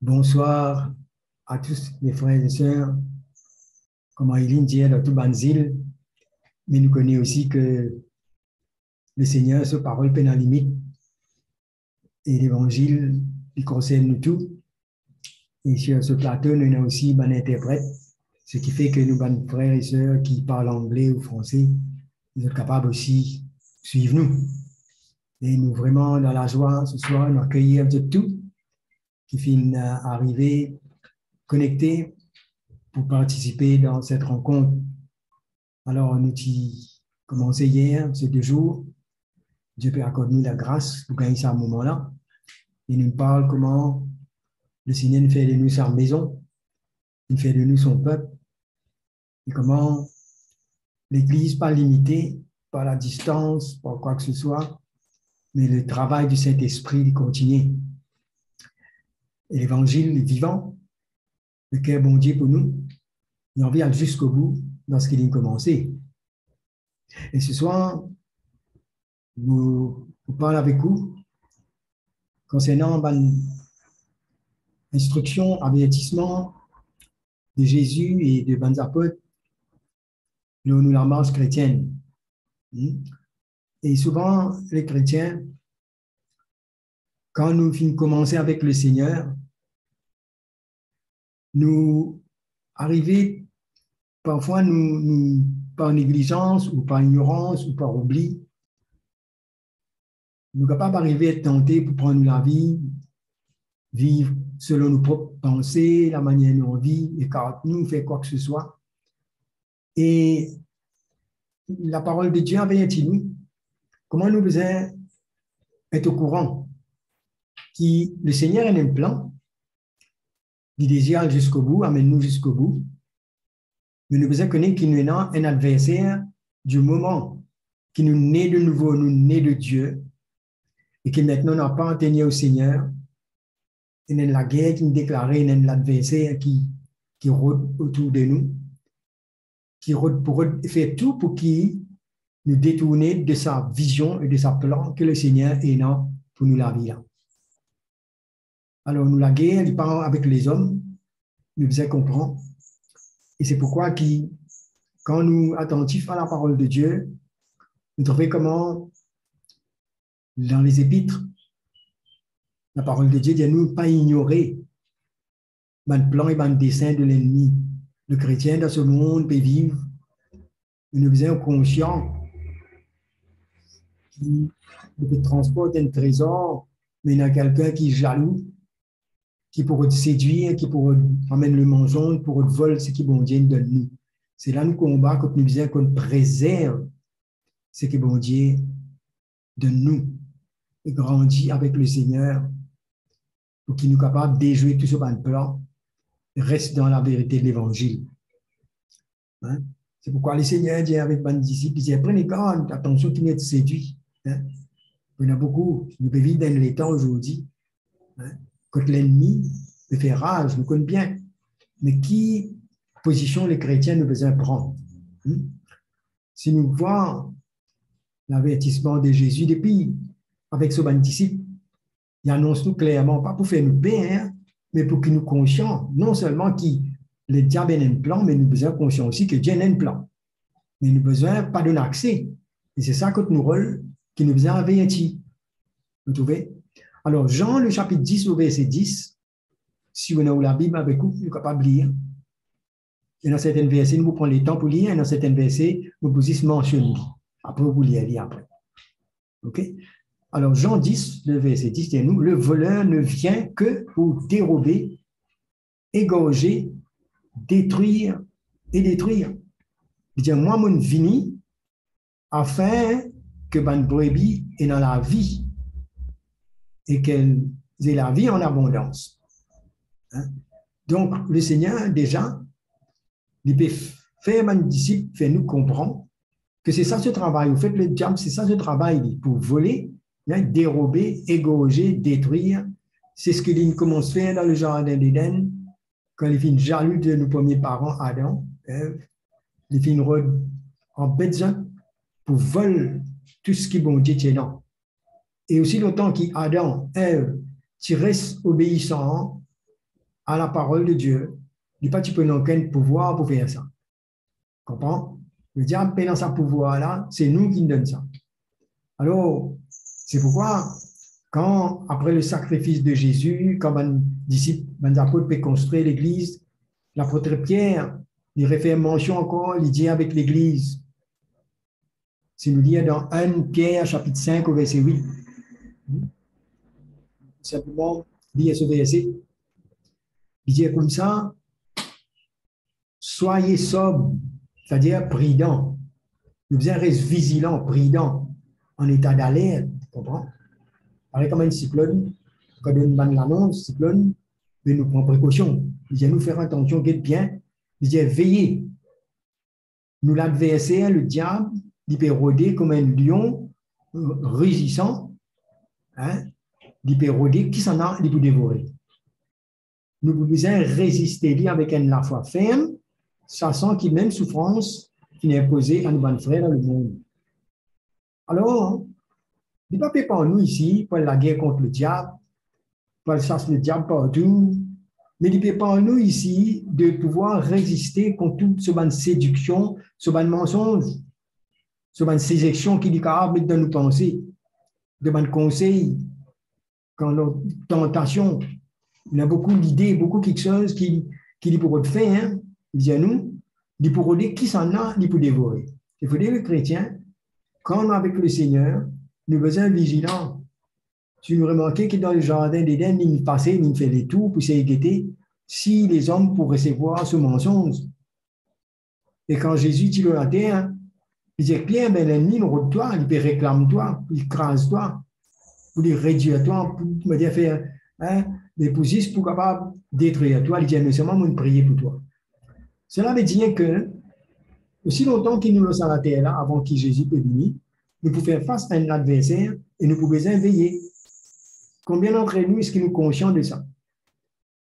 Bonsoir à tous les frères et sœurs. Comme Aileen dit dans tout Banzil, mais nous connaissons aussi que le Seigneur, sa parole peine en limite et l'évangile, il concerne nous tous. Et sur ce plateau, nous avons aussi un interprète, ce qui fait que nous, nos frères et sœurs qui parlent anglais ou français, ils sont capables aussi de suivre nous. Et nous, vraiment, dans la joie, ce soir, nous accueillir de tout qui finissent arriver connectés pour participer dans cette rencontre. Alors, nous avons commencé hier, ces 2 jours. Dieu peut accorder nous la grâce pour gagner ça à ce moment-là. Il nous parle comment le Seigneur nous fait de nous sa maison, il fait de nous son peuple, et comment l'Église, pas limitée par la distance, par quoi que ce soit, mais le travail du Saint-Esprit continue. Et l'Évangile est vivant, le cœur bon Dieu pour nous, il en vient jusqu'au bout dans ce qu'il a commencé. Et ce soir, nous parlons avec vous concernant l'instruction, avertissement de Jésus et de bons apôtres dans la marche chrétienne. Et souvent, les chrétiens, quand nous commençons avec le Seigneur, nous arrivons parfois par négligence ou par ignorance ou par oubli, nous ne sommes pas arriver à être tentés pour prendre la vie, vivre selon nos propres pensées, la manière dont on vit, et quand nous fait quoi que ce soit. Et la parole de Dieu avertit nous comment nous devons être au courant que le Seigneur a un plan, il désire jusqu'au bout, amène-nous jusqu'au bout, mais nous devons connaître qu'il nous a un adversaire du moment qui nous naît de nouveau, nous naît de Dieu, et qui maintenant n'a pas entendu au Seigneur. Il y a la guerre qui nous déclare, il y a l'adversaire qui rôde autour de nous, qui rôde pour faire tout pour qu'il nous détourne de sa vision et de sa plan que le Seigneur est là pour nous la vie là. Alors, nous, la guerre, il parle avec les hommes, nous devons comprendre. Et c'est pourquoi quand nous attentifs à la parole de Dieu, nous trouvons comment, dans les épîtres, la parole de Dieu dit à nous pas ignorer le plan et le dessein de l'ennemi. Le chrétien dans ce monde peut vivre, nous devons être conscients qu'il transporte un trésor, mais il y a quelqu'un qui est jaloux, qui pourrait te séduire, qui pourrait amener le mensonge, pour te voler ce qui bon Dieu donne nous. C'est là nous combat quand nous disons qu'on préserve ce que bon Dieu donne nous et grandit avec le Seigneur pour qu'il nous soit capable de déjouer tout ce plan et reste dans la vérité de l'Évangile. Hein? C'est pourquoi le Seigneur dit avec les disciples, il dit prenez garde, attention qui n'est séduit. Hein? Il y en a beaucoup, nous vivons dans les temps aujourd'hui. Hein? Quand l'ennemi peut faire rage, nous connaissons bien. Mais qui position les chrétiens nous besoin prendre? Si nous voyons l'avertissement de Jésus depuis, avec ce disciple, il annonce nous clairement, pas pour faire nous peur, mais pour que nous conscients, non seulement que le diable a un plan, mais nous besoin conscients aussi que Dieu a un plan. Mais nous besoin pas de l'accès. Et c'est ça que nous rôle, qui nous besoin avertir. Vous trouvez? Alors, Jean, le chapitre 10, au verset 10, si vous avez la Bible avec vous, vous êtes capable de lire. Et dans certains versets, nous prenons le temps pour lire, et dans certains versets, nous vous y mentionnons. Après, vous lire après. OK? Alors, Jean 10, le verset 10, dit nous, le voleur ne vient que pour dérober, égorger, détruire et détruire. Il dit, moi, mon vini, afin que ban brebis est dans la vie et qu'elle ait la vie en abondance. Hein? Donc, le Seigneur, déjà, il peut faire un disciple, faire nous comprendre que c'est ça ce travail. Vous faites le diable, c'est ça ce travail pour voler, hein, dérober, égorger, détruire. C'est ce qu'il commence à faire dans le jardin d'Éden, quand il finit jaloux de nos premiers parents, Adam, Ève. Il finit en besoin pour voler tout ce qui est bon Dieu tient là. Et aussi longtemps qu'Adam, Ève, tu restes obéissant, à la parole de Dieu. Il dit pas tu peux n'as aucun pouvoir pour faire ça. Comprends? Le diable est dans sa pouvoir-là, c'est nous qui nous donne ça. Alors, c'est pourquoi, quand, après le sacrifice de Jésus, quand les disciples, les apôtres peuvent construire l'église, l'apôtre Pierre, il refait mention encore, il dit avec l'église. C'est nous dire dans 1 Pierre, chapitre 5, au verset 8. Simplement, lire ce verset. Il dit comme ça, soyez sobres, c'est-à-dire prudents. Nous devons rester vigilants, prudents, en état d'alerte, tu comprends? Avec comme un cyclone, quand on donne l'annonce, cyclone, mais nous prenons précaution. Il dit nous faire attention, guette bien. Il dit veillez. Nous l'adversaire, le diable, il peut rôder comme un lion rugissant, hein? Il peut rôder, qui s'en a, il peut dévorer. Nous pouvons résister avec la foi ferme, sachant qu'il y a même souffrance qui est imposée à nos frères dans le monde. Alors, il ne peut pas nous ici pour la guerre contre le diable, pour chasser le diable partout, mais il ne peut pas nous ici de pouvoir résister contre toute cette séduction, ce mensonge, cette séduction qui est capable de nous penser, de nos conseils, quand nos tentations. Il y a beaucoup d'idées, beaucoup quelque chose qui pourrait faire, hein? Il dit à nous, il pourrait dire qui s'en a, il peut dévorer. Il faut dire le chrétien, quand on est avec le Seigneur, nous avons besoin de vigilants. Si nous remarquez que dans le jardin d'Éden, il passait, il fait les tours pour s'éguetter, si les hommes pourraient recevoir ce mensonge. Et quand Jésus dit à la terre, il dit, Pierre, ben, l'ennemi, il rôde toi, il peut réclamer toi, il crase toi, pour les réduire toi, pour me dire faire, hein, les positions pour capable détruire toi, il dit, mais seulement, moi, prier pour toi. Cela veut dire que, aussi longtemps qu'il nous laisse à la terre, là, avant que Jésus peut venir, nous pouvons faire face à un adversaire et nous pouvons veiller. Combien d'entre nous est-ce que nous sommes conscients de ça?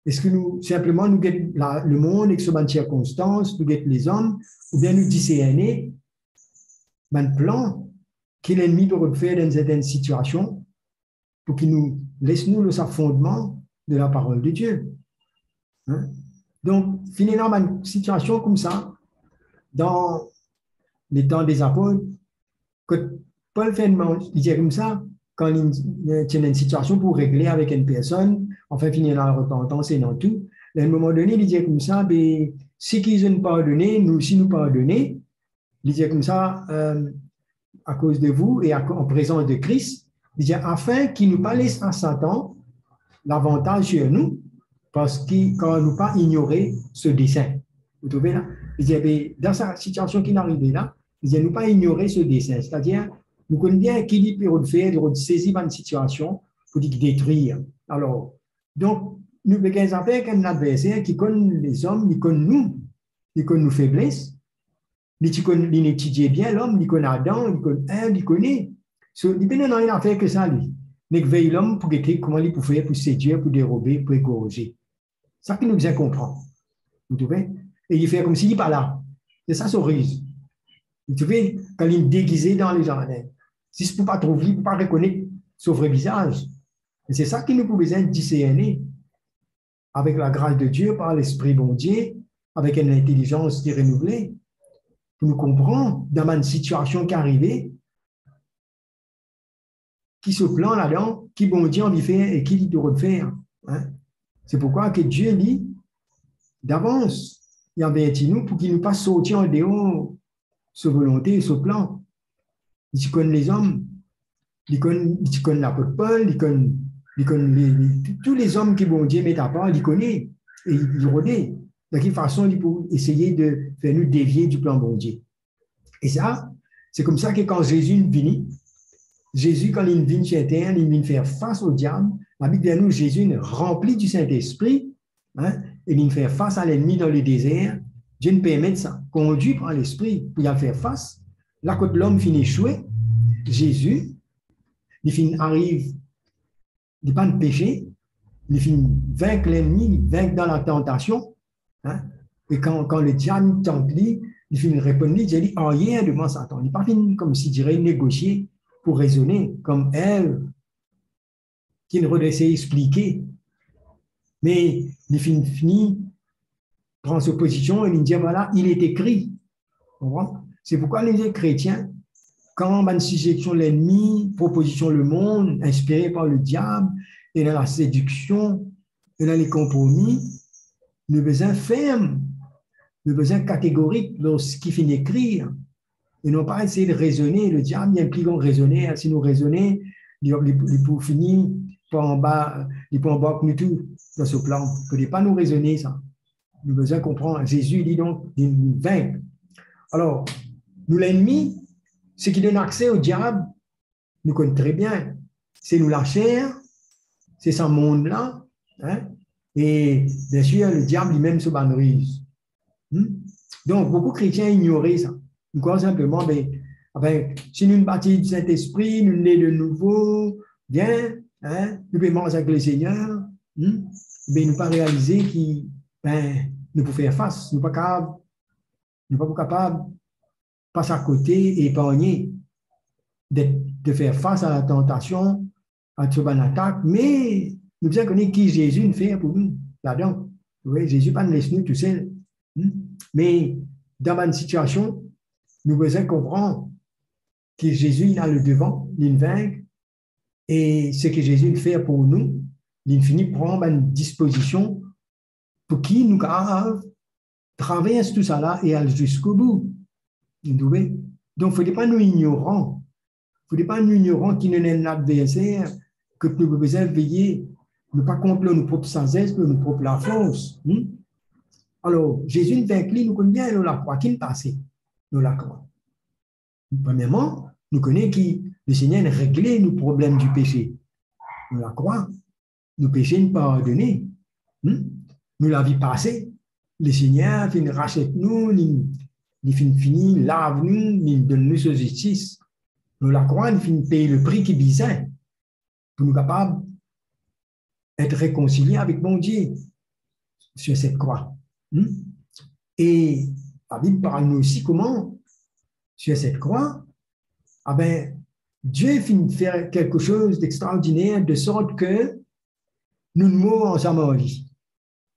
Est-ce que nous, simplement, nous guettons le monde avec ses circonstances, nous guettons les hommes, ou bien nous discerner un plan que l'ennemi peut faire dans certaines situations pour qu'il nous laisse nous le fondement de la parole de Dieu. Hein? Donc, finalement, une situation comme ça, dans les temps des apôtres, que Paul fait il dit comme ça, quand il y a une situation pour régler avec une personne, enfin, finir dans la repentance et dans tout, à un moment donné, il dit comme ça, ben, si qu'ils ont pardonné, nous aussi nous pardonner, il dit comme ça, à cause de vous et en présence de Christ, il dit afin qu'il nous pas laisse à Satan l'avantage sur nous, parce qu'il ne nous pas ignorer ce dessein. Vous trouvez là? Il dit, ben, dans sa situation qui est arrivée là, il dit, nous pas ignorer ce dessein, c'est-à-dire, nous connaissons bien qu'il peut faire, de saisir une situation pour détruire. Alors, donc, nous avons affaire avec un adversaire qui connaît les hommes, il connaît nous, il connaît nos faiblesses, il étudie bien l'homme, il connaît Adam, il connaît Ève, il connaît. Il n'a rien à faire que ça, lui. Mais il veille l'homme pour guetter comment il peut faire pour séduire, pour dérober, pour corriger. C'est ça qu'il nous besoin comprendre. Vous trouvez? Et il fait comme s'il n'est pas là. C'est ça son risque. Vous trouvez, quand il est déguisé dans les jardins. Si ce ne peut pas trouver, il ne peut pas reconnaître son vrai visage. Et c'est ça qu'il nous peut besoin de discerner. Avec la grâce de Dieu, par l'Esprit bon Dieu, avec une intelligence qui est renouvelée, pour nous comprendre dans une situation qui est arrivée, qui se plan là-dedans, qui bon Dieu envie de faire et qui il doit faire. Hein? C'est pourquoi que Dieu dit d'avance, il avertit nous pour qu'il ne nous pas sortir en dehors sa volonté, ce plan. Il connaît les hommes, il connaît l'apôtre Paul, il connaît tous les hommes qui bon Dieu met à part, il connaît et il renaît. De quelle façon il peut essayer de faire nous dévier du plan bon Dieu. Et ça, c'est comme ça que quand Jésus vient, Jésus, quand il vient sur terre, il vient faire face au diable. La Bible dit nous, Jésus est rempli du Saint-Esprit, hein, et il vient faire face à l'ennemi dans le désert. Dieu nous permet de ça, conduit par l'Esprit pour y faire face. Là, quand l'homme finit échoué, Jésus, il arrive, il n'est pas de péché, il finit vaincre l'ennemi, vaincre dans la tentation. Hein, et quand le diable tente lui, il finit répondre, il dit rien devant Satan. Il n'est pas fini comme s'il dirait négocier pour raisonner, comme elle, qui ne redressait expliquer. Mais il finit, prend sa position et il dit, voilà, il est écrit. C'est pourquoi les chrétiens, quand une suggestion de l'ennemi, proposition le monde, inspiré par le diable, et dans la séduction, et dans les compromis, le besoin ferme, le besoin catégorique dans ce qui finit d'écrire, et non pas essayer de raisonner. Le diable, il y a un plus grand raisonner. Si nous raisonnons, il peut finir par en bas, il peut en bas que nous tout dans ce plan. Il ne peut pas nous raisonner ça. Nous besoin comprendre. Jésus dit donc, il vaincre. Alors, nous l'ennemi, ce qui donne accès au diable, nous connaissons très bien. C'est nous la chair, c'est ce monde-là. Hein? Et bien sûr, le diable lui-même se bannerise. Donc, beaucoup de chrétiens ignoraient ça. Nous croient simplement, si nous bâtissons du Saint-Esprit, nous nés de nouveau, bien, hein, nous pouvons manger avec le Seigneur, nous ne pas réaliser que nous pouvons faire face, nous ne sommes pas capables de passer à côté et épargner de faire face à la tentation, à cette bonne attaque, mais nous devons connaître qui Jésus nous fait pour nous, là-dedans. Oui, Jésus ne pas nous laisser nous tout seul. Mais dans une situation, nous devons comprendre que Jésus il a le devant, il vaincre, et ce que Jésus fait pour nous, il finit par prendre une disposition pour qui nous traverse tout ça là et aller jusqu'au bout. Donc, il ne faut pas nous ignorants. Il ne faut pas nous ignorants qui nous est l'adversaire, que nous devons veiller, ne pas contre nos propres sagesse, nos propres la force. Alors, Jésus nous vaincu, nous connaissons bien la croix qui nous passe. Nous la croix. Premièrement, nous connaissons que le Seigneur a réglé nos problèmes du péché. Nous la croix. Nos péchés nous pardonnés. Nous la vie passée. Le Seigneur finit rachète nous, il finit lave nous, il donne nous sa justice. Nous la croix, il finit payer le prix qui visait pour nous capables d'être réconciliés avec mon Dieu sur cette croix. Et la Bible parle nous aussi comment, sur cette croix, Dieu finit de faire quelque chose d'extraordinaire de sorte que nous ne mourons ensemble en vie.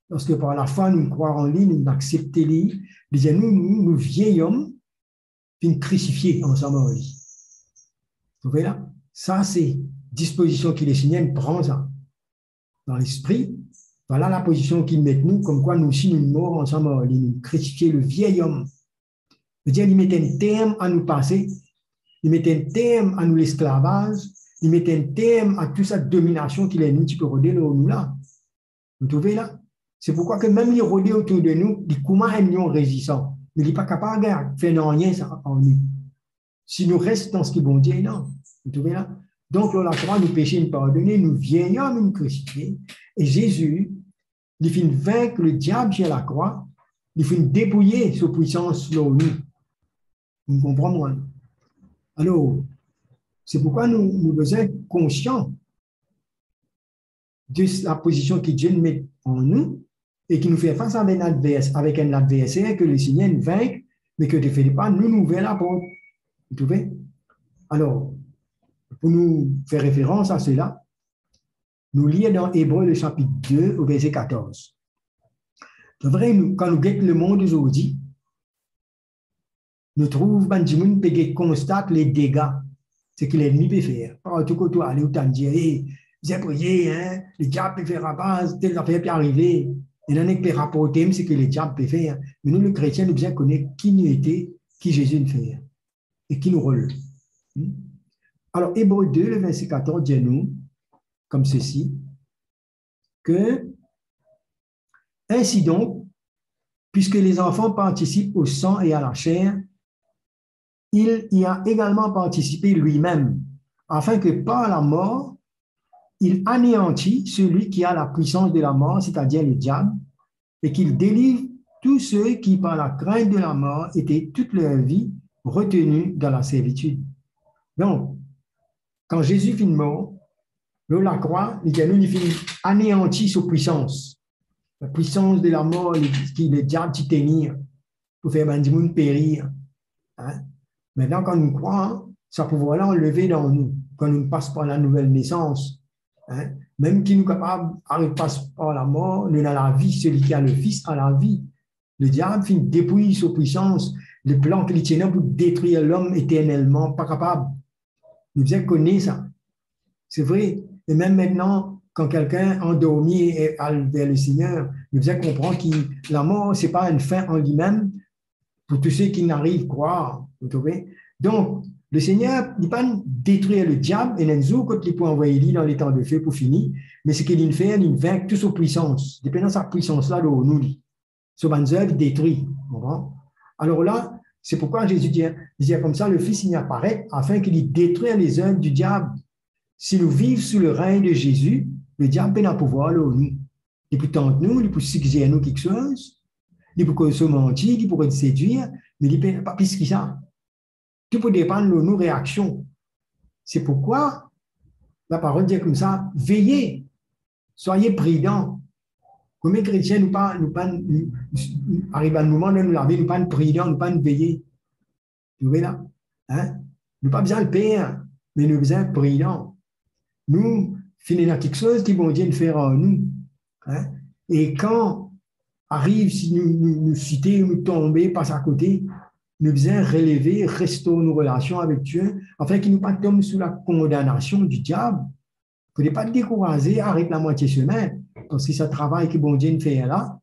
Lorsque par la foi, nous croyons en lui, nous acceptons lui, nous vieillons, puis nous crucifiés ensemble en lui. Vous voyez là? Ça, c'est disposition qu'il est signé, prend ça dans l'esprit. Voilà la position qu'il met nous, comme quoi nous aussi, nous mourons ensemble en lui, nous crucifions le vieil homme. C'est-à-dire, il met un terme à nous passer, il met un terme à nous l'esclavage, il met un terme à toute cette domination qu'il est nous, qui peut rôder nous là. Vous trouvez là? C'est pourquoi que même les rôder autour de nous, les comment ils sont résistants. Mais il n'est pas capable de faire rien ça en nous. Si nous restons dans ce qui est bon Dieu, non. Vous trouvez là? Donc, la croix, nous péchés, nous pardonner, nous vieillons, nous crucifiés. Et Jésus, il fait vaincre le diable sur la croix, il fait dépouiller sa puissance sur nous. Vous comprenez, moi? Alors, c'est pourquoi nous devons être conscients de la position que Dieu met en nous et qui nous fait face avec un adversaire que le Seigneur nous vainque, mais que ne fait pas nous ouvrir la porte. Vous trouvez? Alors, pour nous faire référence à cela, nous lisons dans Hébreux le chapitre 2 au verset 14. C'est vrai, quand nous guettons le monde aujourd'hui, nous trouvons que constate les dégâts, ce que l'ennemi peut faire. Partout que tu aller où tu dis, j'ai prié, hein, le diable peut faire rabat, telle affaire peut arriver. Et l'année que peut rapporter, c'est que le diable peut faire. Mais nous, les chrétiens, nous bien connaître qui nous était, qui Jésus nous fait, et qui nous relève. Alors, Hébreux 2, le verset 14, dit nous, comme ceci, que, ainsi donc, puisque les enfants participent au sang et à la chair, il y a également participé lui-même, afin que par la mort, il anéantit celui qui a la puissance de la mort, c'est-à-dire le diable, et qu'il délivre tous ceux qui, par la crainte de la mort, étaient toute leur vie retenus dans la servitude. Donc, quand Jésus finit mort, la croix, il finit anéantit sa puissance. La puissance de la mort, le diable qui tenir pour faire du monde périr. Hein? Maintenant, quand nous croyons, ça pouvoir-là enlever dans nous, quand nous passons par la nouvelle naissance. Hein? Même qui nous capable de passer par la mort, nous avons la vie, celui qui a le Fils a la vie. Le diable finit dépouiller sa puissance, le plan qu'il tient pour détruire l'homme éternellement, pas capable. Nous devons connaître ça. C'est vrai. Et même maintenant, quand quelqu'un endormi est vers le Seigneur, nous devons comprendre que la mort, ce n'est pas une fin en lui-même pour tous ceux qui n'arrivent à croire. Vous trouvez? Donc, le Seigneur n'est pas détruire le diable et nous quand il peut envoyer lui dans les temps de feu pour finir, mais ce qu'il fait, il vainc toute sa puissance. Dépendant de sa puissance-là, nous, son œuvre détruit. Alors là, c'est pourquoi Jésus disait comme ça, le Fils il apparaît afin qu'il détruise les œuvres du diable. Si nous vivons sous le règne de Jésus, le diable peut pas pouvoir nous. Il peut tenter nous, il peut suggérer nous quelque chose, il peut se mentir, il peut nous séduire, mais il ne peut pas plus que ça. Tout peut dépendre de nos réactions. C'est pourquoi la parole dit comme ça, veillez, soyez prudents. Comme les chrétiens, nous arrivons à un moment de nous laver, nous ne sommes pas prudents, nous ne sommes pas veillés. Vous voyez là? Hein? Nous n'avons pas besoin de père, mais nous avons besoin de prudents. Nous, finissons quelque chose qui vont Dieu faire en nous. Hein? Et quand arrive, si nous citer, nous tomber, passe à côté, nous devons relever, restaurer nos relations avec Dieu, afin qu'il ne nous pas tombe sous la condamnation du diable. Il ne faut pas te décourager, arrête la moitié semaine, parce que ce travail que bon Dieu fait là,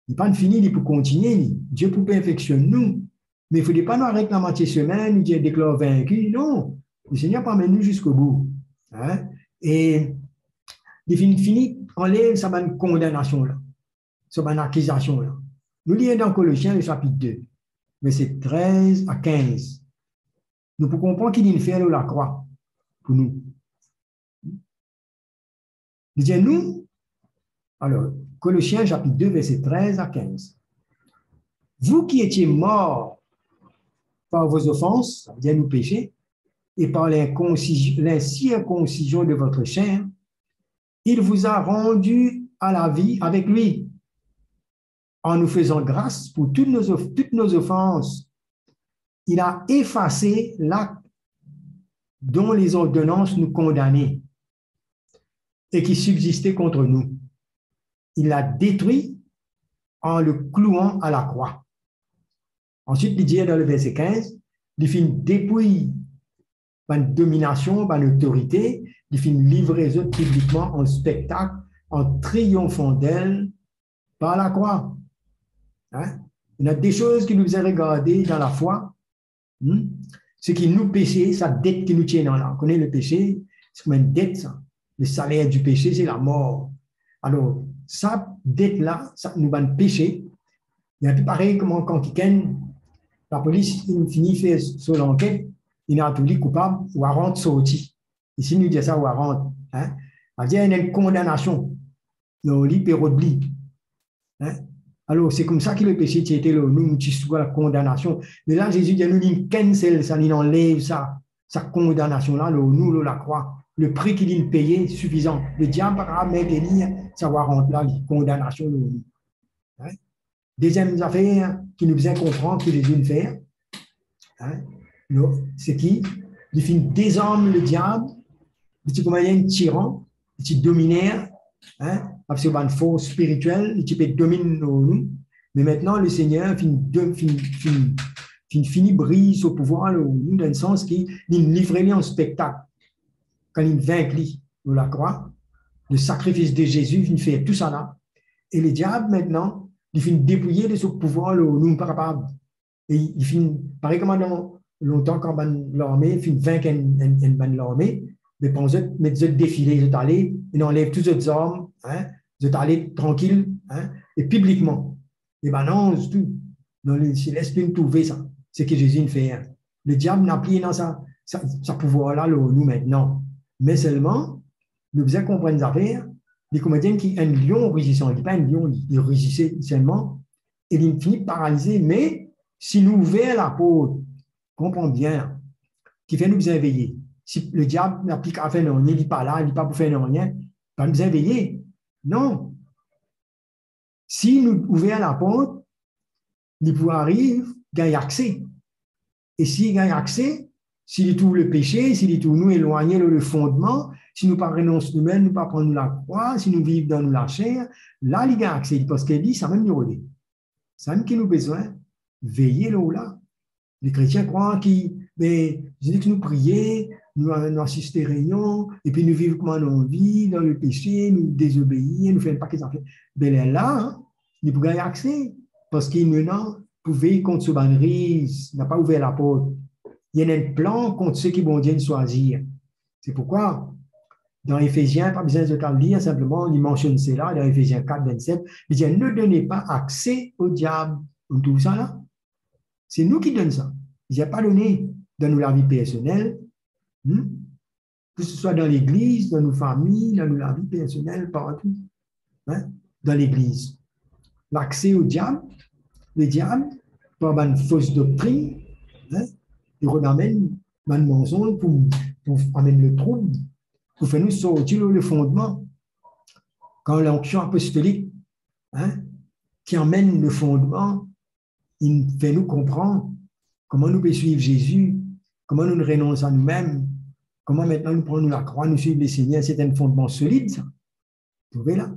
il n'est pas fini, il peut continuer. Dieu peut perfectionner nous. Mais il ne faut pas nous arrêter la moitié semaine, Dieu déclare vaincu. Non, le Seigneur pas nous jusqu'au bout. Hein? Et il finit, enlève sa condamnation là, sa accusation là. Nous lisons dans Colossiens, le chapitre 2. Versets 13 à 15. Nous pouvons comprendre qu'il vient faire la croix pour nous. Il dit nous, alors, Colossiens chapitre 2, versets 13 à 15. Vous qui étiez morts par vos offenses, ça veut dire nos péchés, et par l'incirconcision de votre chair, il vous a rendu à la vie avec lui, en nous faisant grâce pour toutes nos offenses. Il a effacé l'acte dont les ordonnances nous condamnaient et qui subsistait contre nous. Il l'a détruit en le clouant à la croix. Ensuite, il dit dans le verset 15, il fait une dépouille, une domination, une autorité, il fait une livraison publiquement en spectacle, en triomphant d'elle par la croix. Hein? Il y a des choses qui nous ont regardées dans la foi. Ce qui nous péché, sa dette qui nous tient dans la. On connaît le péché, c'est comme une dette, ça. Le salaire du péché, c'est la mort. Alors, sa dette-là, ça nous va péché. Il y a tout pareil comme quand la police finit faire sur l'enquête, il a trouvé coupable, warrant sorti. Ici, nous disons ça, warrant. Hein? C'est-à-dire, il y a une condamnation. Le lit, péro de lit. Alors, c'est comme ça que le péché était là, nous, nous la condamnation. Mais là, Jésus dit, nous, il cancel ça, il enlève ça, sa condamnation-là, nous, la croix. Le prix qu'il a payé suffisant. Le diable va mettre savoir rendre là, la condamnation. Hein? Deuxième affaire qui nous faisait comprendre que Jésus fait, hein? C'est qui? Il fait désarme le diable, il comme un tyran, il dominaire, hein? Parce que c'est une force spirituelle, il peut dominer nous. Mais maintenant, le Seigneur finit brise au pouvoir, nous, dans le sens qu'il livre en spectacle. Quand il vainc nous la croix, le sacrifice de Jésus, il fait tout ça là. Et le diable, maintenant, il finit dépouiller de ce pouvoir, nous, pas capable. Et il finit, pareil comme longtemps, quand l'armée, il finit vaincre l'armée, mais quand ils mettent défilé, ils allés, ils enlèvent tous les armes, hein, ils allés tranquille, hein, et publiquement. Et ben non, c'est tout. Non, il laisse plus trouver ça. C'est ce que Jésus fait. Hein. Le diable n'a plus dans sa pouvoir-là, nous, maintenant. Mais seulement, nous devons comprendre les affaires. Les comédiens qui un lion rugissant, il n'est pas un lion, il rugissait seulement, et il finit paralysé. Mais si nous ouvrons la porte, comprends bien, qui fait nous éveiller. Si le diable n'applique à faire non, il n'est pas là, il n'est pas pour faire rien, pas nous éveiller. Non. Si nous ouvrons la porte, il peut arriver, gagner accès. Et s'il gagne accès, s'il trouve le péché, s'il trouve nous éloigner le fondement, si nous ne renonçons nous-mêmes, nous ne prenons la croix, si nous vivons dans nous la chair, là, il y a accès. Parce qu'il dit, ça même nous redit. Ça même qui nous besoin, veiller là ou là. Les chrétiens croient que nous prions, nous assistons aux réunions, et puis nous vivons comme on vit, dans le péché, nous désobéissons, nous faisons pas qu'ils en font. Mais là, hein, nous pouvons y accès, parce qu'il maintenant, pour veiller contre ce bannerie, il n'a pas ouvert la porte. Il y a un plan contre ceux qui vont Dieu choisir. C'est pourquoi, dans Éphésiens, pas besoin de le lire, simplement, il mentionne cela, dans Éphésiens 4, 27, il dit, ne donnez pas accès au diable. On trouve ça là? C'est nous qui donnons ça. Il n'a pas donné dans la vie personnelle, que ce soit dans l'église, dans nos familles, dans la vie personnelle, partout, hein, dans l'église. L'accès au diable, le diable, par une fausse doctrine, hein, il ramène un mensonge pour amener le trouble, pour faire nous sortir le fondement. Quand l'onction apostolique, hein, qui emmène le fondement, il fait nous comprendre comment nous pouvons suivre Jésus, comment nous renonçons à nous-mêmes, comment maintenant nous prenons la croix, nous suivons le Seigneur, c'est un fondement solide, ça. Vous voyez là?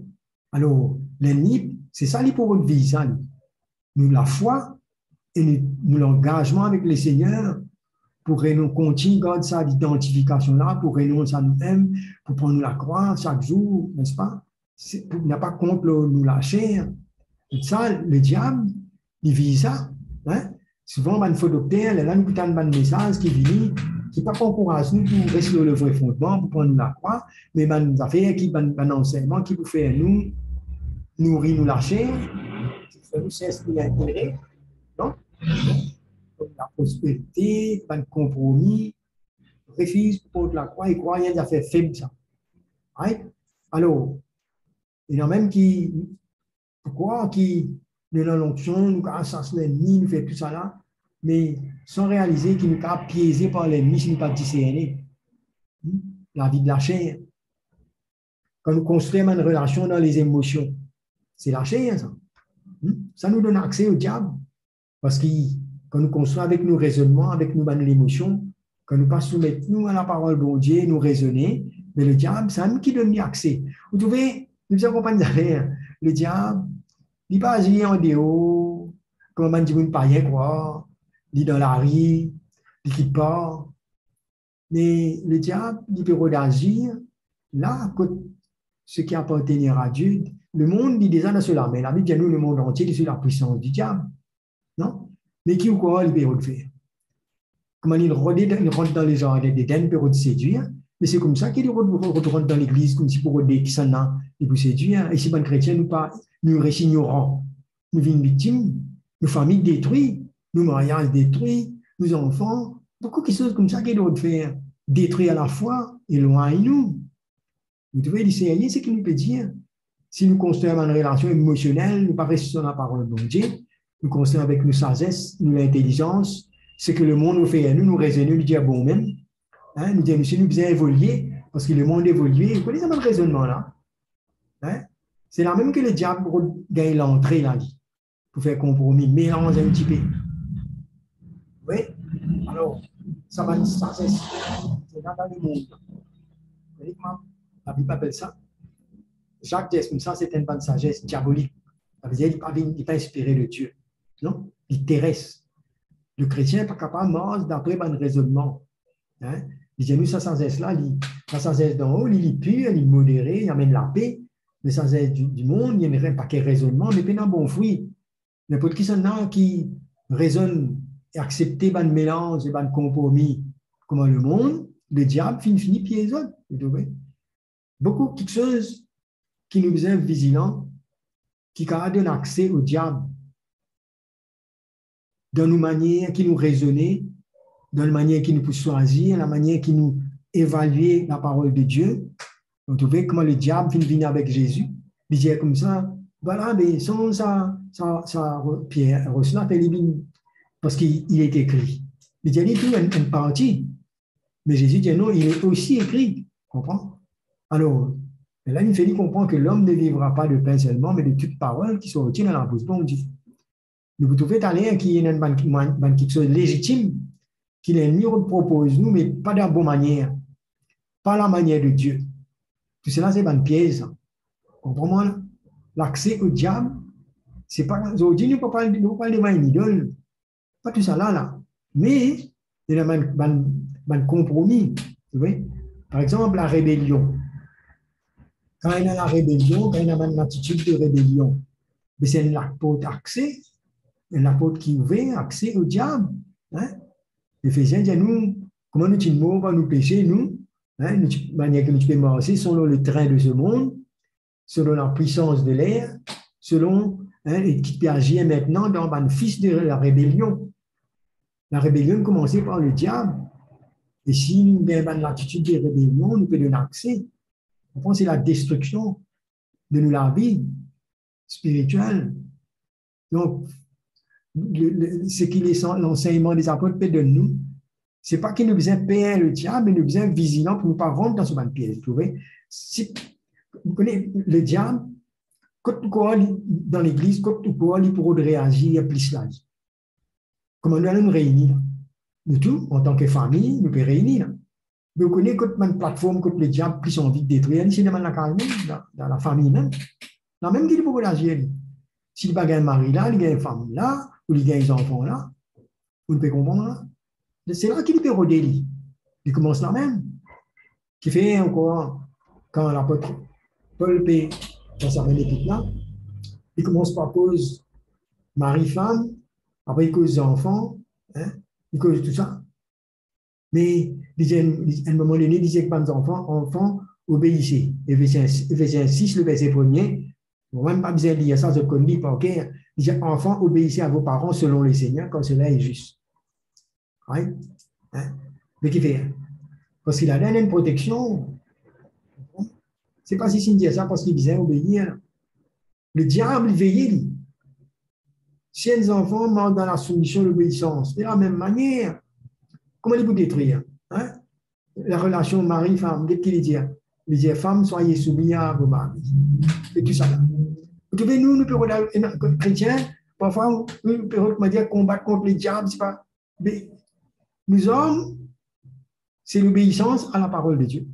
Alors, l'ennemi, c'est ça pour notre vie, ça. Nous, la foi et nous l'engagement avec le Seigneur pour nous continuer, garder ça d'identification-là, pour renoncer à nous-mêmes, pour prendre la croix chaque jour, n'est-ce pas? Pour n'a pas contre nous la chair. Et ça, le diable, il vise ça. Hein? Souvent, il faut docteur, là, nous avons un message qui vient, qui pas encourage nous pour rester sur le vrai fondement, pour prendre la croix, mais des affaires, qui un enseignement qui peut faire nous nourrir nous la chair, qui fait nous s'inspirer intérêt, non? La prospérité, un compromis, refuse pour la croix et croire, il y a des affaires faibles, ça. Right? Alors, il y en a même qui croient qui nous dans l'onction, nous assassiner l'ennemi, nous fait tout ça là, mais sans réaliser qu'il nous a piégé par l'ennemi si nous pas discerner. La vie de la chair. Quand nous construisons une relation dans les émotions, c'est la chair, ça. Ça nous donne accès au diable. Parce que quand nous construisons avec nos raisonnements, avec nos émotions, quand nous pas soumettons nous à la parole de Dieu, nous raisonner, mais le diable, c'est lui qui donne accès. Vous trouvez, nous accompagnons derrière. Le diable, il n'est pas agir en dehors, comme on dit, un païen, quoi. Il est dans la rue, il quitte pas. Mais le diable, il peut agir là, ce qui appartient à Dieu. Le monde, il est déjà dans cela, mais la Bible dit nous, le monde entier, il est sous la puissance du diable. Non? Mais qui ou quoi, il peut le faire? Comment il rentre dans les jardins d'Éden, il peut séduire. Mais c'est comme ça qu'il rentre dans l'église, comme si pour aider qui s'en a, il peut séduire. Et si bon chrétien, nous restent ignorants, nous vivons victimes, nos familles détruites, nos mariages détruits, nos enfants, beaucoup de choses comme ça qu'il doit faire. Détruire à la fois, éloigne-nous. Vous devez essayer ce qu'il nous peut dire. Si nous construisons une relation émotionnelle, nous ne restons sur la parole de Dieu, nous construisons avec nos sagesse, nos intelligence, ce que le monde nous fait, nous raisonnons, nous disons bon même. Hein, nous disons, nous devons évoluer, parce que le monde évolue. Vous connaissez ce raisonnement-là? Hein? C'est là même que le diable gagne l'entrée là, pour faire compromis, mélange un petit peu. Oui? Alors, ça va nous sagesse. C'est là dans le monde. Vous voyez comment la Bible appelle ça? Jacques dit comme ça, c'est une bonne sagesse diabolique. Ça veut dire qu'il n'est pas inspiré de Dieu. Non? Il terrestre. Le chrétien n'est pas capable de manger d'après un raisonnement. Hein? Il dit, nous, sa sagesse-là, la sagesse d'en haut, il est pur, il est modéré, il amène la paix. La sagesse du monde, il n'y a pas qu'un raisonnement, mais pas un bon fruit. N'importe qui s'en a qui raisonne et accepte un mélange et un compromis comme le monde, le diable finit pieds les autres. Beaucoup de choses qui nous besoin vigilants, qui donnent accès au diable dans nos manières qui nous raisonner, dans la manière qui nous peut choisir, la manière qui nous évaluer la parole de Dieu. Vous trouvez comment le diable vient avec Jésus. Il dit comme ça, voilà, mais sans ça, Pierre, parce qu'il est écrit. Il dit, il y a une partie. Mais Jésus dit, non, il est aussi écrit. Comprends? Alors, là, il fait comprendre que l'homme ne vivra pas de pain seulement, mais de toute parole qui sortit dans la bouche de Dieu. Vous trouvez talent qui est quelque chose de légitime, qui l'ennemi propose nous, mais pas de la bonne manière, pas la manière de Dieu. Tout cela, c'est une pièce. Comprends-moi? L'accès au diable, c'est pas. Aujourd'hui, nous ne pouvons pas de une idole. Pas tout ça là. Mais il y a un compromis. Tu vois? Par exemple, la rébellion. Quand il y a la rébellion, quand il y a une attitude de rébellion, c'est une porte accès, une porte qui ouvre accès au diable. Hein? Éphésiens dit nous, comment nous sommes morts par nos péchés, nous, hein, nous manière que nous pouvons marcher selon le train de ce monde, selon la puissance de l'air, selon et qui peut agir maintenant dans le fils de la rébellion. La rébellion commençait par le diable. Et si nous avons l'attitude de rébellion, nous pouvons donner accès. On pense que c'est la destruction de nous, la vie spirituelle. Donc, ce qui est l'enseignement des apôtres peut de nous, c'est pas qu'il nous besoin payer le diable, mais nous besoin vigilant pour ne pas rentrer dans ce ban piège. Vous voyez? Si, vous connaissez le diable, quand nous sommes dans l'église, quand nous sommes, il pourrait réagir plus là. Comment nous allons nous réunir? Nous tous, en tant que famille, nous pouvons réunir. Mais vous connaissez quand une plateforme, quand le diable plus envie de détruire, c'est dans la famille même. Dans même qu'il peut réagir. S'il n'y a pas un mari là, il y a une femme là, ou il y a des enfants là, vous ne pouvez comprendre là. C'est là qu'il peut redélier. Il commence là même. Qui fait encore, quand l'apôtre Paul peut, dans sa bénédiction là, il commence par cause mari-femme, après il cause enfants, hein, il cause tout ça. Mais à un moment donné, il disait que les enfants, obéissez. Éphésiens 6, le verset 1er, on n'a même pas besoin de lire ça, je connais pas, ok? Il dit, enfants, obéissez à vos parents selon les seigneurs, quand cela est juste. Oui? Hein? Mais qui fait? Parce qu'il a donné une protection. C'est pas si il dit ça parce qu'il disait obéir. Le diable veillait. Si les enfants manquent dans la soumission et l'obéissance, de la même manière, comment il peut détruire? Hein? La relation mari-femme, qu'est-ce qu'il dit? Il dit, femmes, soyez soumis à vos maris. Et tout ça là. Vous trouvez, nous pouvons, chrétiens, parfois, nous pouvons dire combattre contre les diables, c'est pas. Mais nous hommes, c'est l'obéissance à la parole de Dieu.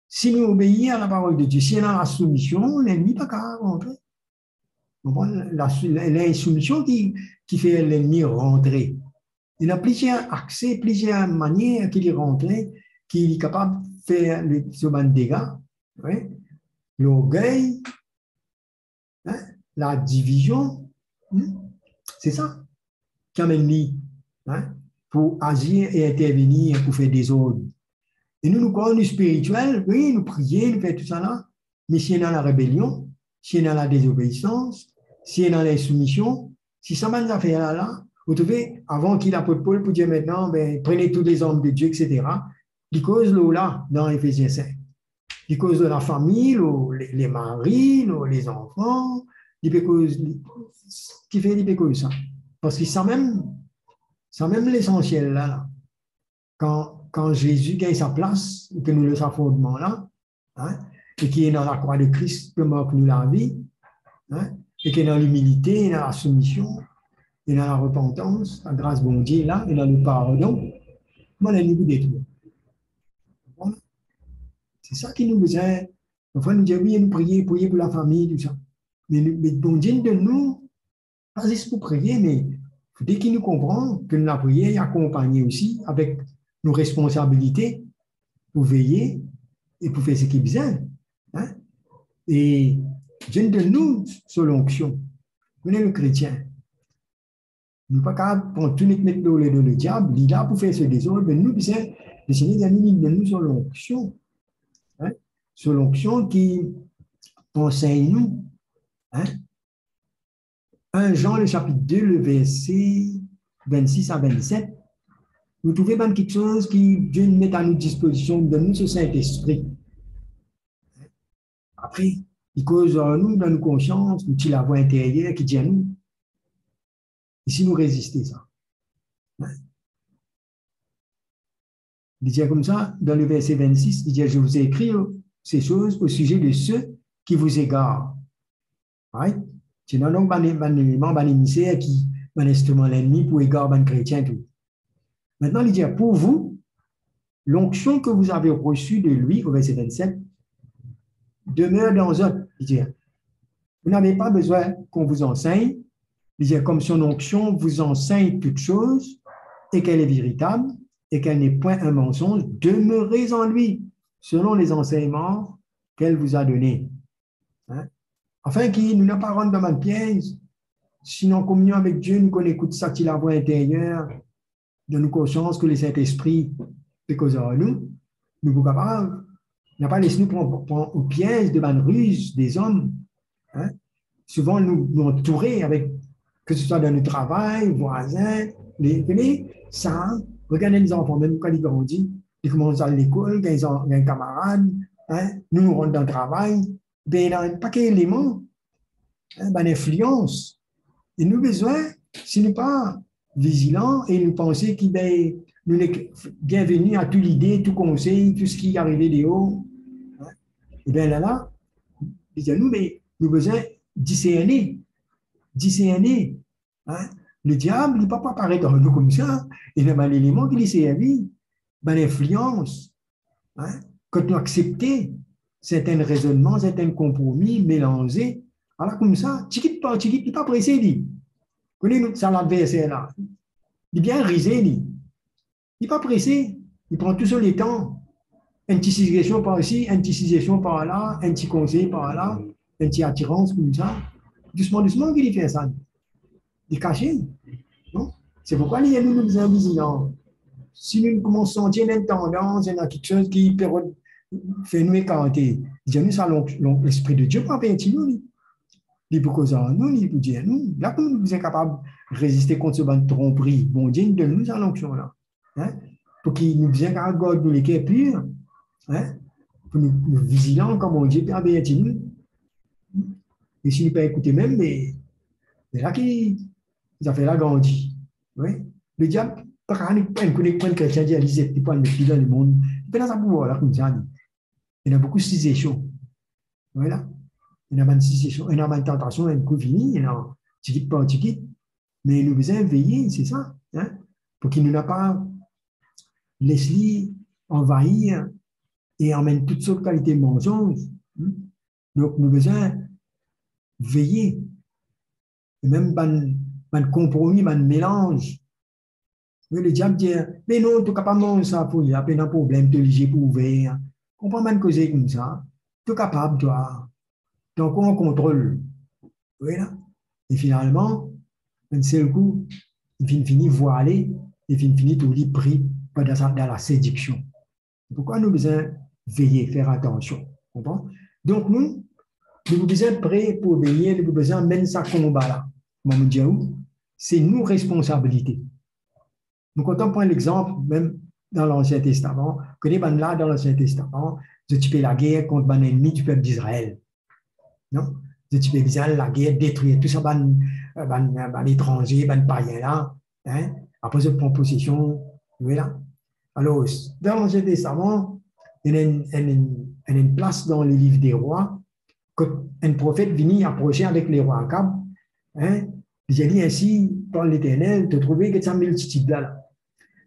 Si nous obéissons à la parole de Dieu, si on a la soumission, l'ennemi n'a pas rentrer. L'insoumission qui fait l'ennemi rentrer. Il y a plusieurs accès, plusieurs manières qu'il est rentré, qu'il est capable de faire ce dégâts. Oui? L'orgueil, hein? La division, c'est ça qui amène lui, hein? Pour agir et intervenir, pour faire des ordres. Et nous croyons spirituel, oui, nous prions, nous faisons tout ça là, mais si on a la rébellion, si on a la désobéissance, si on a l'insoumission, si ça m'a fait là, vous trouvez, avant qu'il apôtre Paul pour dire maintenant, ben, prenez tous les hommes de Dieu, etc., il cause là, dans Éphésiens 5. Il cause de la famille, les maris, les enfants, il cause, qui fait il cause ça. Parce que ça même l'essentiel là. Quand Jésus gagne sa place, que nous le fondement là, hein, et qui est dans la croix de Christ, que marque nous la vie, hein, et qui est dans l'humilité, dans la soumission, et dans la repentance, la grâce bon Dieu là, et dans le pardon, moi, la niveau des tout. C'est ça qui nous besoin. Parfois, nous disons, oui, nous prier pour la famille, tout ça. Mais bon Dieu de nous, pas juste pour prier, mais dès qu'il nous comprend que la prière est accompagnée aussi avec nos responsabilités pour veiller et pour faire ce qu'il besoin. Hein? Et Dieu de nous sur l'onction. Vous êtes le chrétien. Nous ne pouvons pas prendre tout notre mettre dans le diable, il est là pour faire ce désordre, mais nous, le Seigneur de nous sur l'onction. Hein? Sur l'onction qui enseigne nous. Hein? 1 Jean, le chapitre 2, le verset 26 à 27. Vous trouvez même quelque chose qui Dieu met à notre disposition de nous, ce Saint-Esprit. Après, il cause en nous, dans nos consciences, nous la voix intérieure qui dit à nous. Et si nous résistons ça. Hein? Il dit comme ça, dans le verset 26, il dit, je vous ai écrit ces choses au sujet de ceux qui vous égarent. Right? C'est donc un émissaire qui un instrument l'ennemi pour égarer un chrétien. Tout. Maintenant, il dit, pour vous, l'onction que vous avez reçue de lui, au verset 27, demeure dans eux. Il dit, vous n'avez pas besoin qu'on vous enseigne. Il dit, comme son onction vous enseigne toutes choses et qu'elle est véritable et qu'elle n'est point un mensonge, demeurez en lui selon les enseignements qu'elle vous a donnés. Hein? Afin qu'il ne nous pas rendre dans un piège, sinon en communion avec Dieu, nous qu'on écoute ça, qu'il a la voix intérieure, de nos consciences que le Saint-Esprit fait causer à nous, nous sommes capables, n'a pas laissé nous prendre au piège de la ruse des hommes. Hein? Souvent, nous entourer avec, que ce soit dans le travail, voisins, ça, regardez les enfants, même quand ils grandissent, ils commencent à l'école, quand ils ont un camarade, hein, nous rentrons dans le travail, ben, il y a un paquet d'éléments, hein, ben, d'influence. Et nous avons besoin, si nous ne sommes pas vigilants et nous pensons qu'il est nous bienvenus à toute l'idée, tout conseil, tout ce qui est arrivé de haut. Hein, et bien là, nous, mais nous avons besoin discerner. Hein. Le diable, il ne peut pas apparaître dans nous comme ça. Il y a l'élément qui lui servi, l'influence. Hein. Quand nous acceptons certains raisonnements, certains compromis mélangés, alors comme ça, il n'est pas pressé, il connaît ça l'adversaire là. Il est bien risé, il n'est pas pressé, il prend tout seul le temps. Une petite suggestion par ici, une petite suggestion par là, un petit conseil par là, une petite attirance comme ça. Doucement, doucement, qu'il fait ça. Il est caché. C'est pourquoi il y a nous sommes vigilants. Si nous commençons à sentir une tendance, il y a quelque chose qui fait nous écarter. Nous, ça l'esprit de Dieu pour appeler nous. Il peut causer nous, il peut dire nous. Là, nous sommes capables de résister contre ce tromperie. Bon Dieu, nous donne nous à l'onction là. Hein? Pour qu'il nous vienne à garder nous les cœurs purs. Hein? Pour nous vigilants comme bon Dieu peut appeler nous. Et si nous ne pas écouter même, mais là qu'ils ont fait la grandie. Oui? Le diable, pas de chrétien dialysé, il peut le mettre dans le monde. Il peut dans sa pouvoir là, comme ça. Il y a beaucoup de cessation. Voilà. Il y a une cessation, il y a une tentation, il y a une coup fini, il y a un ticket pas un ticket. Mais nous devons veiller, c'est ça. Hein? Pour qu'il ne n'a pas laissé envahir et emmène toutes sortes de qualités de mensonges. Donc, nous devons veiller. Et même un compromis, un mélange. Mais le diable dit, mais non, tu n'es capable de manger ça pour y avoir un problème, de léger pour ouvrir. On peut même causer comme ça. Tu es capable, toi. Donc, on contrôle. Voilà. Et finalement, un seul coup, il finit voilé, il finit tout lui pris dans la séduction. Pourquoi nous devons veiller, faire attention? Comprends? Donc, nous devons être prêts pour veiller, nous devons besoin mener ce combat-là. C'est nos responsabilités. Donc, quand on prend l'exemple, même dans l'Ancien Testament, que les bandes là, dans l'Ancien Testament, tu fais la guerre contre un ennemi du peuple d'Israël. Non? Tu fais la guerre, détruire tout ça, l'étranger, les païens là. Hein? Après, tu prends possession. Voilà. Alors, dans l'Ancien Testament, il y a une place dans les livres des rois, quand un prophète vient approcher avec les rois Akab, hein? J'ai dit ainsi, par l'Éternel, te trouver que ça multitude là.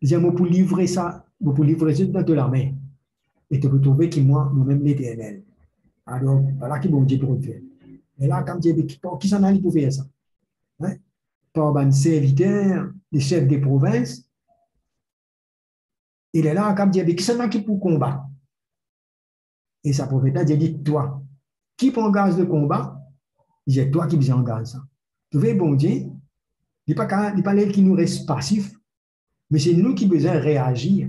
J'ai dit, pour livrer ça dans la main. Et te retrouver qui moi-même l'Éternel. Alors, voilà qui bon Dieu pour faire. Et là, quand Dieu dit, qui s'en allait pour faire ça? Hein? Par un serviteur, les chefs des provinces. Il est là, quand Dieu dit, qui s'en allait pour combattre? Et sa prophète a dit, toi, qui prend gaz de combat? C'est toi qui en gaz ça. Tu vois, bon Dieu, il n'est pas là qui nous reste passif, mais c'est nous qui besoin réagir,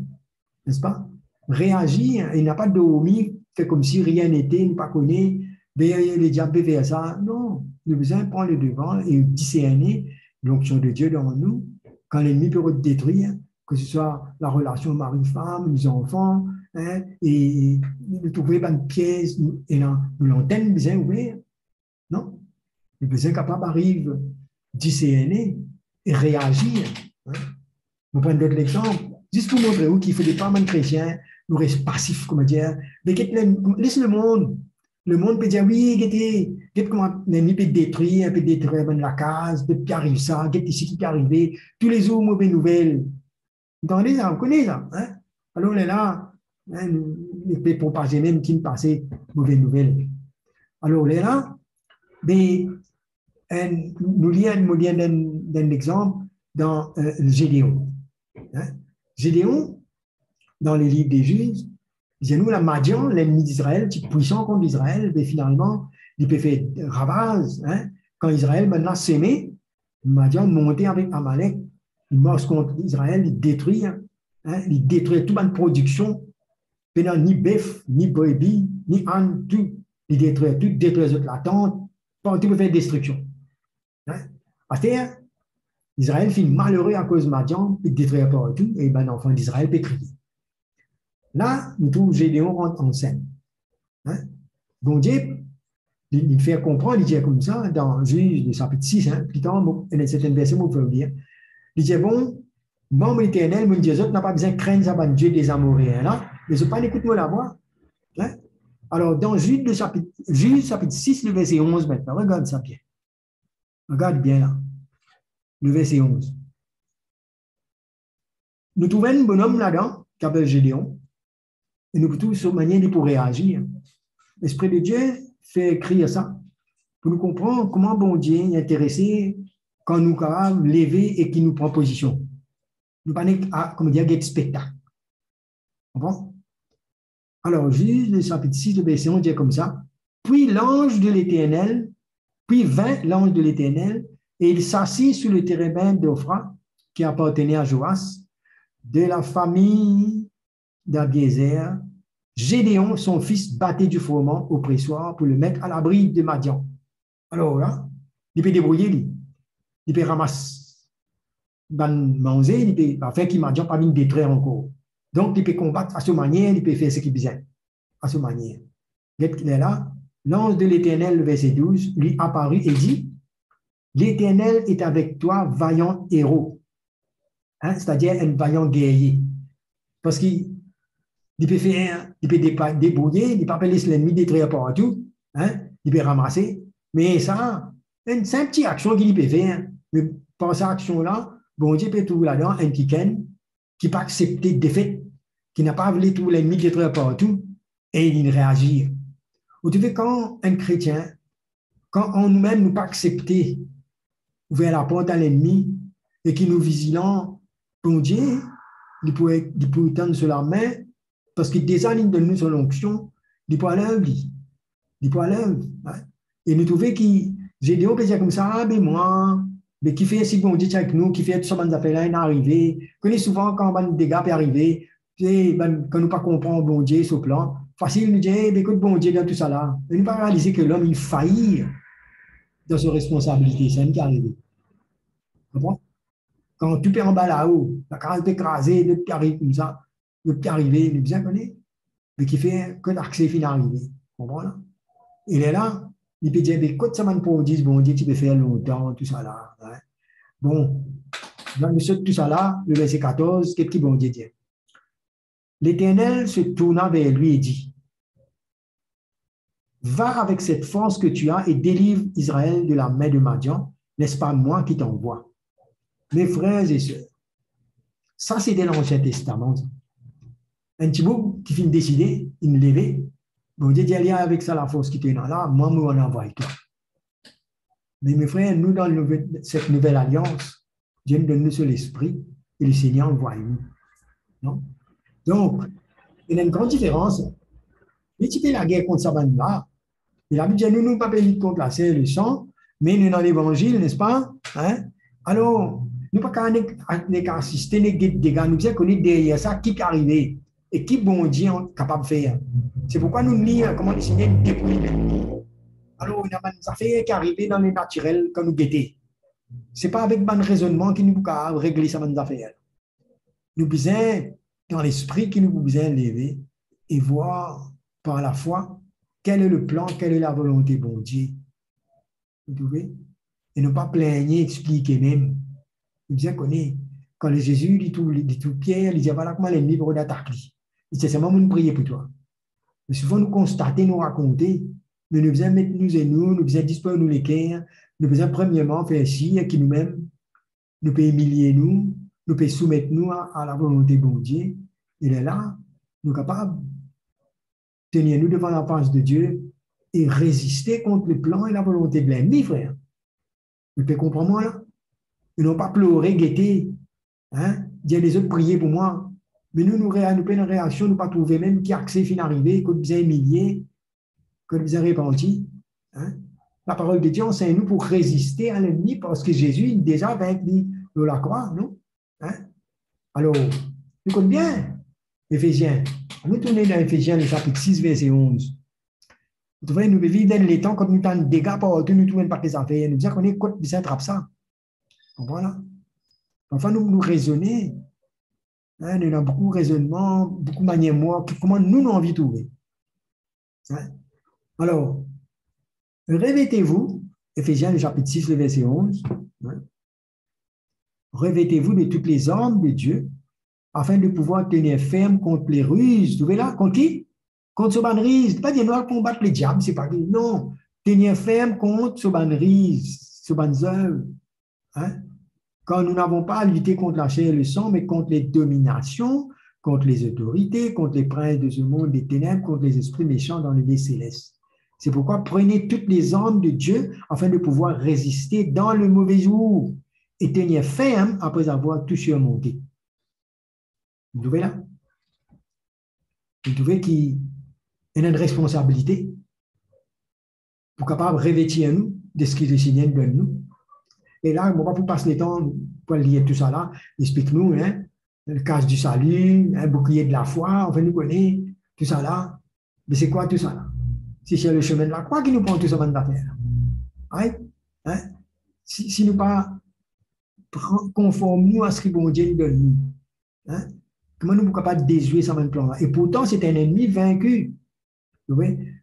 n'est-ce pas? Réagir, il n'a pas dormi, fait comme si rien n'était, nous pas connaît, les diables vers ça. Non, nous besoin prendre le devant et discerner l'onction de Dieu dans nous, quand l'ennemi peut détruire, que ce soit la relation mari-femme, les enfants, hein, et nous trouver une pièce, et l'antenne besoin ouvert. Non? Le besoin capable arrive discerner et réagir. Hein. On prend d'autres exemples. Juste pour montrer où qu'il faut des pas mal chrétiens, nous restons passifs, comment dire. Mais laisse le monde. Le monde peut dire oui, comment l'ennemi peut détruire la case, peut arriver ça, qu'est-ce qui peut arriver. Tous les jours, mauvaises nouvelles. Entendez ça, on connaît ça. Hein? Alors on est là, hein, nous pouvons propager même qui me passait mauvaise nouvelle. Alors là, mais, nous lisons un exemple dans Gédéon. Hein? Gédéon, dans les livres des juges, nous, la Madian, l'ennemi d'Israël, qui est puissant contre Israël, mais finalement, il peut faire ravage. Hein? Quand Israël maintenant s'aimait, Madian montait avec Amalek, il marche contre Israël, il détruit, hein? Il détruit toute la production, ni bœuf, ni brebis, ni âne, tout. Il détruit la tente, tout peut faire destruction. Hein? À terre, Israël finit malheureux à cause de Madian, il détruit partout, et ben l'enfant d'Israël peut crier. Là, nous trouvons Gédéon rentre en scène. Hein? Bon Dieu, il fait comprendre, il dit comme ça, dans Juge, chapitre 6, hein, plus tard, il y a certaines versets, vous pouvez dire. Il dit, bon, mon éternel, mon Dieu, n'a pas besoin de craindre ça, Dieu des Amoréens, là, mais je pas écoute-moi la voix. Hein? Alors, dans Juge, chapitre 6, le verset 11, maintenant, regarde ça bien. Regarde bien là, le verset 11. Nous trouvons un bonhomme là-dedans, qui s'appelle Gédéon, et nous trouvons sur manière de pour réagir. L'Esprit de Dieu fait écrire ça pour nous comprendre comment bon Dieu est intéressé quand nous sommes levés et qui nous prend position. Nous ne pas, comme dire, spectacle. Comprends? Alors, juste le chapitre 6 de verset 11 dit comme ça. Puis l'ange de l'Éternel, puis vint l'ange de l'Éternel, et il s'assit sur le térébinthe d'Ophra, qui appartenait à Joas, de la famille d'Abiézer. Gédéon, son fils, battait du froment au pressoir pour le mettre à l'abri de Madian. Alors là, il peut débrouiller, il peut ramasser, manger, il peut faire qu'il Madian pas détruire encore. Donc, il peut combattre à ce manière, il peut faire ce qu'il besoin. À ce manière. Il est là, l'ange de l'Éternel, verset 12, lui apparut et dit, l'Éternel est avec toi, vaillant héros. Hein? C'est-à-dire un vaillant guerrier. Parce qu'il peut faire, il peut débrouiller, il peut pas laisser l'ennemi détruire partout, hein? Il peut ramasser. Mais ça, c'est une petite action qu'il peut faire. Mais par cette action-là, bon Dieu peut trouver là-dedans un qui peut accepter de défaite, qui n'a pas voulu tout l'ennemi détruire partout, et il réagit. Vous savez, quand un chrétien, quand on nous-mêmes nous pas accepter ouvrir la porte à l'ennemi et qui nous vigilant, bon Dieu, il peut tendre sur la main parce qu'il désigne de nous son onction, il peut aller, il peut aller. Et nous trouvons que Gédéon peut dire comme ça, ah ben moi, mais qui fait si bon Dieu avec nous, qui fait tout ça, affaires là, il est arrivé. Connais souvent quand un dégât peut arriver, quand nous pas comprendre bon Dieu sur plan, facile de dire, écoute bon Dieu dans tout ça là. Et nous pas réaliser que l'homme il faillit dans ses responsabilités, c'est ce qui est arrivé. Comprends? Quand tu peux en bas là-haut, la carrière est écrasée, le petit arrive comme ça, le petit arrivé, il est bien connu, mais qui fait que l'accès finit arrivé. Comprends là? Il est là, il peut dire, écoute, ça m'a pour dire, bon Dieu, tu peux faire longtemps, tout ça là. Hein? Bon, dans le tout ça là, le verset 14, qu'est-ce que bon Dieu dit? L'Éternel se tourna vers lui et dit, va avec cette force que tu as et délivre Israël de la main de Madian, n'est-ce pas moi qui t'envoie? Mes frères et sœurs, ça c'est de l'Ancien Testament. Un petit bout qui finit de décider, il lever, bon Dieu dit, avec ça la force qui est là, moi, je m'en envoie toi. Mais mes frères, nous, dans cette nouvelle alliance, Dieu nous donne sur l'esprit et le Seigneur envoie nous. Non? Donc, il y a une grande différence. Mais tu fais la guerre contre Saban-là, et la Bible dit, nous ne pas lutter contre la chair et le sang, mais nous dans l'évangile, n'est-ce pas? Hein? Alors, nous ne pouvons pas assister les dégâts, nous devons connaître derrière ça qui est arrivé et qui bon Dieu est capable de faire. C'est pourquoi nous lisons comment le Seigneur nous dépouille. Alors, il y a des affaires qui arrivent dans le naturel quand nous guettons. Ce n'est pas avec un raisonnement qui nous peut régler ces affaires. Nous besoin, dans l'esprit, qui nous besoin lever et voir par la foi quel est le plan, quelle est la volonté de bon Dieu. Vous trouvez? Et ne pas plaigner, expliquer même. Nous bien connaître. Quand Jésus dit tout Pierre, il dit voilà comment l'ennemi va attaquer. Il dit c'est seulement nous prier pour toi. Mais souvent nous constater, nous raconter, mais nous besoin mettre nous et nous besoin disposer nous les cœurs, nous besoin premièrement faire ci qui nous-mêmes, nous pouvons humilier nous pouvons soumettre nous à la volonté de bon Dieu. Il est là, nous sommes capables de tenir nous devant la face de Dieu et résister contre le plan et la volonté de l'ennemi, frère. Vous pouvez comprendre moi là? Ils n'ont pas pleuré, guetté, hein? Dire les autres prier pour moi. Mais nous avons une réaction, nous pas trouver même qui accès fin arrivé, que nous avons humilié, que nous avons repenti. Hein? La parole de Dieu enseigne nous pour résister à l'ennemi parce que Jésus est déjà vaincu de la croix, non? Hein? Alors, tu connais bien Éphésiens. On va tourner dans Éphésiens, le chapitre 6, verset 11. Vous voyez, nous vivons dans les temps comme nous avons des dégâts partout, nous ne trouvons pas les affaires. Nous disons qu'on est contre ça, attrape ça. Voilà. Enfin, nous raisonner. Hein, nous avons beaucoup de raisonnements, beaucoup de manières moi, comment nous avons envie de trouver. Hein? Alors, revêtez-vous, Éphésiens, le chapitre 6, le verset 11. Hein? Revêtez-vous de toutes les armes de Dieu afin de pouvoir tenir ferme contre les ruses. Vous voyez là, contre qui? Contre ce bannerise. Pas dire nous combattre les diables, c'est pas non. Tenir ferme contre ce bannerise, ce banneuse. Hein? Quand nous n'avons pas à lutter contre la chair et le sang, mais contre les dominations, contre les autorités, contre les princes de ce monde des ténèbres, contre les esprits méchants dans les lieux célestes. C'est pourquoi prenez toutes les armes de Dieu afin de pouvoir résister dans le mauvais jour et tenir ferme après avoir tout surmonté. Vous trouvez là? Vous trouvez qu'il y a une responsabilité pour capable revêtir nous de ce que le Seigneur donne nous. Et là, on va pas passer le temps pour lire tout ça là. Explique-nous, hein, le cache du salut, un bouclier de la foi, on va nous connaître, tout ça là. Mais c'est quoi tout ça là? C'est le chemin de la croix qui nous prend tout ça d'affaires. Hein? Hein? Si nous pas conformons à ce que bon Dieu nous donne nous. Hein? Comment nous sommes capables de déjouer ce même plan-là? Et pourtant, c'est un ennemi vaincu.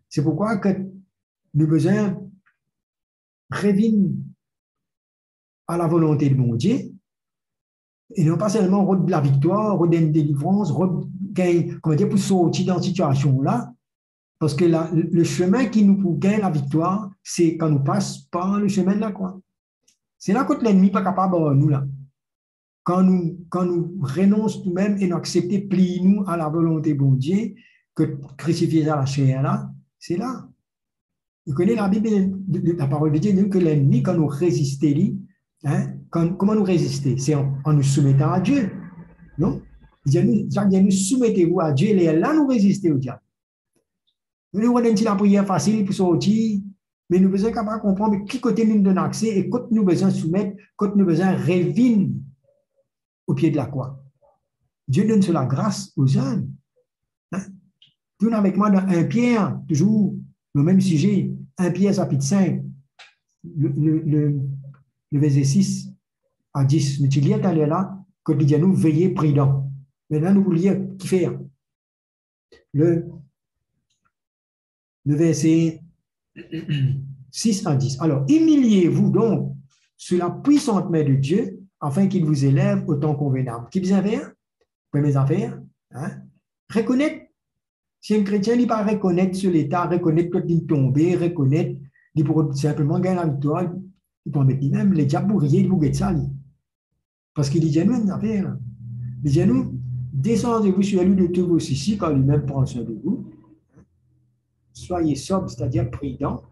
C'est pourquoi que nous avons besoin de revenir à la volonté de mon Dieu, et non pas seulement de la victoire, de la délivrance, comment dire, pour sortir dans cette situation-là, parce que le chemin qui nous pour gagner la victoire, c'est quand nous passons par le chemin de la croix. C'est là que l'ennemi n'est pas capable de nous là. Quand nous renonçons nous-mêmes et nous acceptons, plions-nous à la volonté de mon Dieu, que crucifier à la chair là, c'est là. Vous connaissez la Bible, la parole de Dieu dit que l'ennemi, quand nous résistons, hein, comment nous résister? C'est en nous soumettant à Dieu. Non? Nous soumettez-vous à Dieu et là nous résister au diable. Nous avons la prière facile pour sortir, mais nous besoin capable de comprendre qui côté nous donne accès et quand nous besoin soumettre, quand nous besoin revient au pied de la croix. Dieu donne sur la grâce aux hommes. Hein? Tourne avec moi dans 1 Pierre, toujours le même sujet, 1 Pierre chapitre 5, le verset 6 à 10. Nous lisons tout à l'heure là, quand il dit à nous, veillez prudent. Maintenant, nous voulons lire qui faire. Le verset 6 à 10. Alors, humiliez-vous donc sous la puissante main de Dieu, afin qu'il vous élève au temps convenable. Qui besoin faire? Première affaire, hein? Reconnaître. Si un chrétien n'est pas reconnaître sur l'état, reconnaître quand il est tombé, reconnaître, il peut simplement gagner la victoire, il peut en mettre même les diables bourriers, il vous guette ça. Parce qu'il dit à nous une affaire. Il dit à nous, descendez-vous sur lui de tous vos soucis, quand lui-même prend soin de vous. Soyez sobre, c'est-à-dire prudent,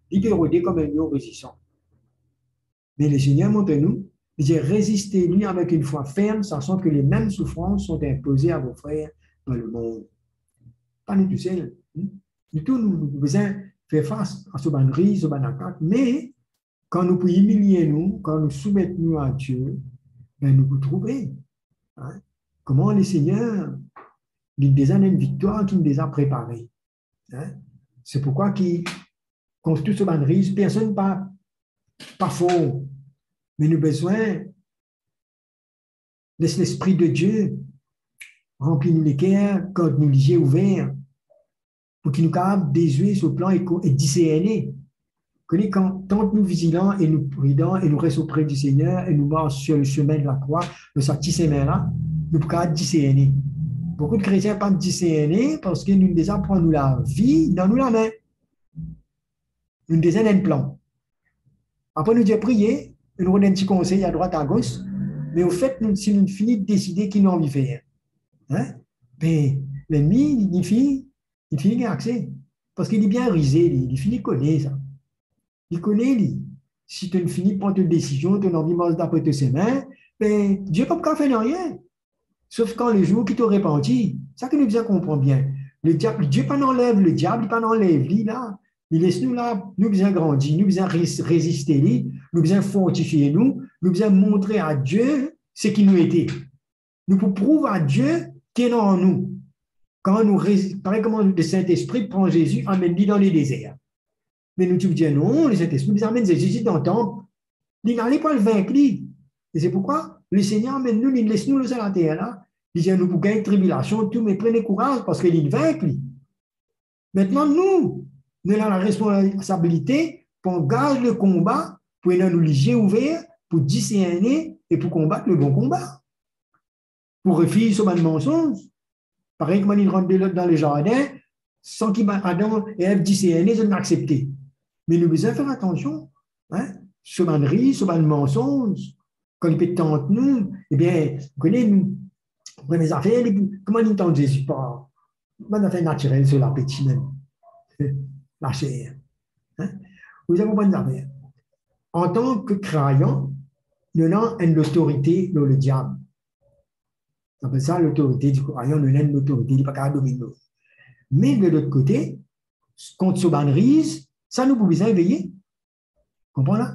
libérez comme un lion résistant. Mais le Seigneur montre-nous, il dit, résistez-lui avec une foi ferme, sachant que les mêmes souffrances sont imposées à vos frères dans le monde. Pas nous tout seuls. Nous tous, nous besoin faire face à ce bannerie, ce banacat, mais quand nous pouvons humilier nous, quand nous soumettons à Dieu, ben nous pouvons trouver. Hein? Comment le Seigneur nous déjà une victoire qui nous les a préparées. Hein? C'est pourquoi contre tout ce bannerie, personne pas faux, mais nous avons besoin de l'Esprit de Dieu remplir nous les cœurs, quand nous les yeux ouverts, pour qu'il nous capable déjouer ce plan et discerner. Quand tant que nous vigilants et nous prudents et nous restons auprès du Seigneur et nous marchons sur le chemin de la croix, de sa petite semaine-là, nous pouvons capable discerner. Beaucoup de chrétiens ne peuvent pas discerner parce que nous déjà prenons la vie dans nous la main. Nous déjà un plan. Après, nous disons prier, nous donnons un petit conseil à droite, à gauche, mais au fait, si nous finissons de décider qui nous a envie de faire, hein? Ben, l'ennemi, il finit accès. Parce qu'il est bien risé, il finit connaître ça. Il connaît, lui. Si tu ne finis pas une décision, tu as envie de d'après ses mains, ben, Dieu ne peut pas faire rien. Sauf quand le jour qui te repentit. Ça que nous bien comprendre bien. Le diable, Dieu pas enlève le diable, il pas enlève lui là. Il laisse nous là, nous bien grandir, nous bien résister lui, nous bien fortifier nous bien montrer à Dieu ce qui nous était. Nous pour prouver à Dieu qui est en nous. Quand nous, pareil comme le Saint-Esprit prend Jésus, amène-lui dans les déserts. Mais nous, tu me dis non, le Saint-Esprit nous amène Jésus dans le temple. Il n'allait pas le vaincre. Et c'est pourquoi le Seigneur amène nous, il laisse nous le sur la terre là. Il dit, nous pour gagner tribulation, tout, mais prenez courage parce qu'il est vaincu. Maintenant, nous avons la responsabilité pour engager le combat, pour nous les yeux ouverts, pour discerner et pour combattre le bon combat. Pour refuser ce mensonge. Pareil comme il rentre dans le jardin, sans qu'Adam et Ève discerner, ils ont accepté. Mais nous devons faire attention. Hein? Ce bannerie, ce mensonge, quand il peut tenter nous, eh bien, vous connaissez, nous, les affaires, comment ils tentent Jésus pas? Les affaires naturelles, c'est l'appétit même. La chair. Hein? Vous avez bonnes affaires. En tant que croyant, nous avons une autorité dans le diable. On appelle ça l'autorité du croyant, nous avons une autorité, il n'est pas capable de dominer. Mais de l'autre côté, contre ce bannerise, ça nous pouvons besoin veiller. Comprenez?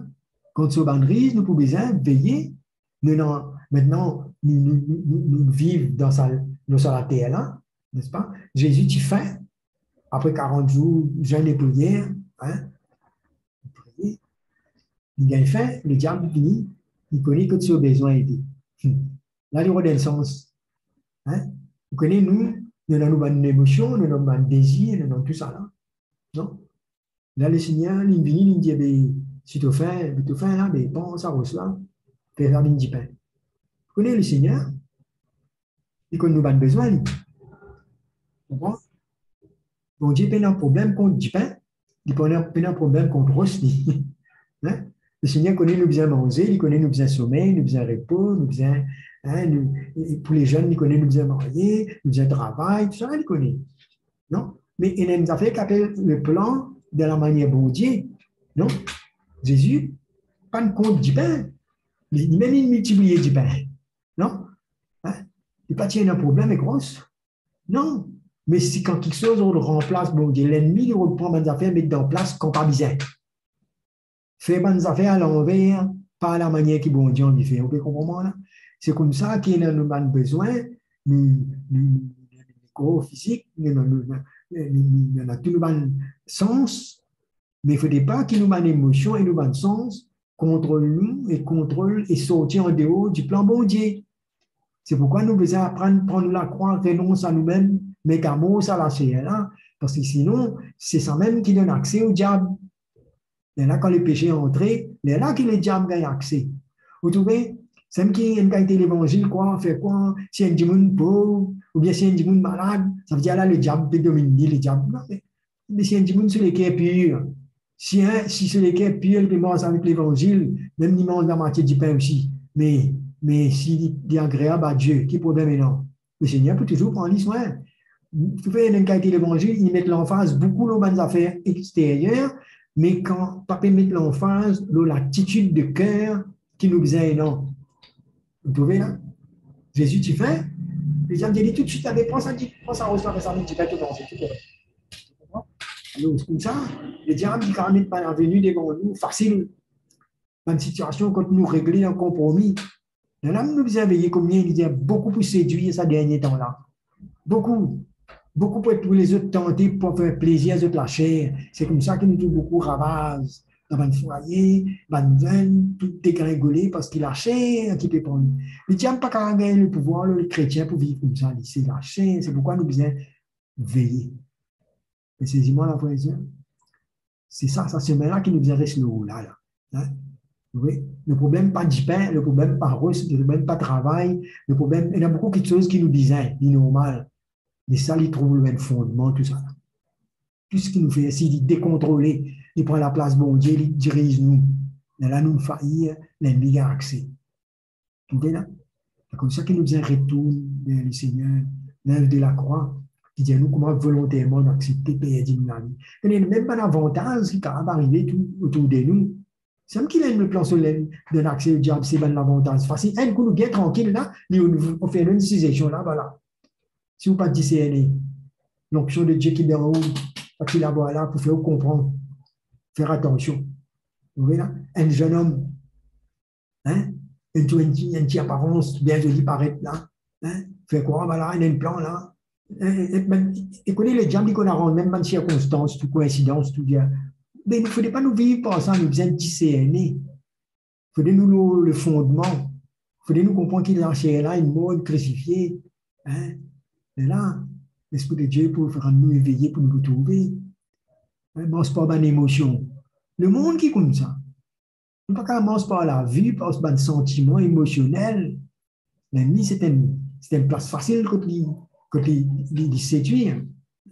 Contre ce bannerise, nous pouvons besoin veiller. Maintenant, nous vivons dans la terre là, n'est-ce pas? Jésus, tu faim, après 40 jours, jeûne et prière, hein? Il a faim, le diable finit, il connaît que ce besoin est. Là, il y aura des sens. Hein? Vous connaissez, nous avons une émotion, nous avons un désir, nous avons tout ça là. Non? Là, le Seigneur, il vient, il dit, si tu fais là, mais pense à reçoit, fais faire du pain. Vous connaissez le Seigneur? Il connaît nous avons besoin. Vous comprenez? Bon Dieu, il a un problème contre du pain, il a un problème contre Rosny. Hein? Le Seigneur connaît nous besoin manger, il connaît nous besoin sommeil, nous besoin repos, nous besoin, pour les jeunes, il connaît nous besoin marier, nous besoin travail, tout ça, il connaît. Non? Mais il a une affaire qui appelle le plan de la manière bon Dieu. Non? Jésus, pas de compte du pain. Même il multiplie du pain. Non? Hein? Il n'y a pas un problème est grosse. Non. Mais si quand quelque chose on le remplace, bon Dieu, l'ennemi, il reprend bonnes affaires, met en place qu'on pas besoin. Fait bonnes affaires à l'envers, pas à la manière qui bon Dieu en fait. Vous comprenez là? C'est comme ça qu'il nous a besoin, nous corps physique, nous a tout le sens, mais il ne faudrait pas qu'il nous ait émotion et nous ait sens, contrôle et sortir en dehors du plan bon Dieu. C'est pourquoi nous devons apprendre à prendre la croix, renonce à nous-mêmes, mais qu'à mot, ça la chair, parce que sinon, c'est ça même qui donne accès au diable. Et là, quand le péché est entré, c'est là que le diable gagne accès. Vous trouvez? C'est même qui a été l'évangile, quoi, fait quoi? Si un démon pauvre, ou bien si un démon malade, ça veut dire là, le diable peut dominer le diable. Non, mais si un démon sur le cœur pur, si sur le cœur pur, il peut manger avec l'évangile, même il mange la moitié du pain aussi. Mais s'il est agréable à Dieu, qui problème est non? Le Seigneur peut toujours prendre soin. Vous faites une qualité l'évangile, ils mettent l'emphase beaucoup aux bonnes affaires extérieures, mais quand papa met l'emphase, l'attitude de cœur qui nous disait non. Vous trouvez là? Jésus, tu fais? Les gens disent tout de suite, prends ça, reçoit ça, tu fais tout dans c'est tout. Alors, c'est comme ça. Le diable, il ne même pas venu devant nous, facile. Dans une situation, quand nous régler un compromis, là, nous nous veiller combien il y a beaucoup pour séduire ça dernier temps-là. Beaucoup. Beaucoup pour les autres tenter pour faire plaisir à la chair. C'est comme ça que nous tous beaucoup ravage dans un foyer, dans une veine, tout dégringolé parce qu'il a la chair qui peut prendre. Le diable n'a pas gagner le pouvoir, les chrétiens, pour vivre comme ça. C'est la chair, c'est pourquoi nous devons veiller. Mais saisis-moi la poésie. C'est ça c'est là qui nous vient rester là. Hein? Oui. Le problème pas du pain, le problème pas russe, le problème pas travail, le problème, il y a beaucoup de choses qui nous disent, c'est normal. Mais ça, il trouve le même fondement, tout ça. Tout ce qui nous fait essayer de décontrôler, il prend la place, bon Dieu, il dirige nous. Et là, nous faillir, l'ennemi a accès. Tout est là. C'est comme ça qu'il nous dit retourne vers le Seigneur, l'œuvre de la croix. qui dit nous comment volontairement d'accepter payer la vie. Il n'y a même pas d'avantage qui va arriver tout autour de nous. C'est même qu'il a le plan sur de l'accès au diable, c'est un avantage facile. Un coup, nous bien tranquille là, on fait une décision là, voilà. Si vous pas discerner l'option de Dieu qui est en haut, qui est là-bas là, pour faire comprendre, faire attention. Vous voyez là, un jeune homme, hein, une petite apparence bien jolie paraître là, hein, fait quoi, voilà, il a un plan là. Et connaît le diable qu'on a rendu, même dans circonstances, toute coïncidence, tout bien. Mais il ne faudrait pas nous vivre par ça, nous besoin de discerner. Il faudrait nous le fondement. Il faudrait nous comprendre qu'il est en chair là, une mort, crucifiée. Hein? Mais là, l'Esprit de Dieu pour faire nous éveiller, pour nous retrouver. Hein? Mange pas par l'émotion. Le monde qui est comme ça. On ne peut pas commencer par la vue, par un sentiment émotionnel. L'ennemi, c'est une place facile quand il séduire.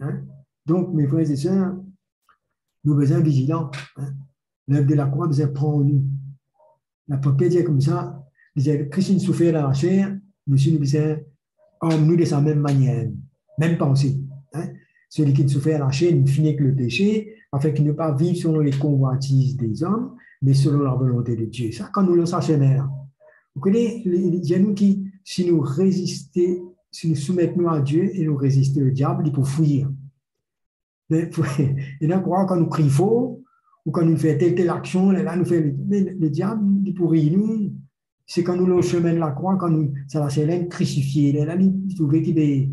Hein? Donc, mes frères et sœurs, nous avons besoin vigilants. Hein? L'œuvre de la croix besoin prendre nous. La papier dit comme ça, disait Christ souffert dans la chair, nous besoin nous de sa même manière, même pensée. Hein? Celui qui souffert dans la chair ne finit que le péché, afin qu'il ne pas vivre selon les convoitises des hommes, mais selon la volonté de Dieu. Ça, quand nous le sachons là. Vous connaissez, il y a nous qui, si nous résistons, si nous soumettons à Dieu et nous résistons au diable, il peut fuir. Mais il y a quoi quand nous crions faux, ou quand nous faisons telle action, là nous faisons le diable, il pourrit nous. C'est quand nous le chemin de la croix, quand nous, ça va s'élève crucifié. Là, il trouve qu'il est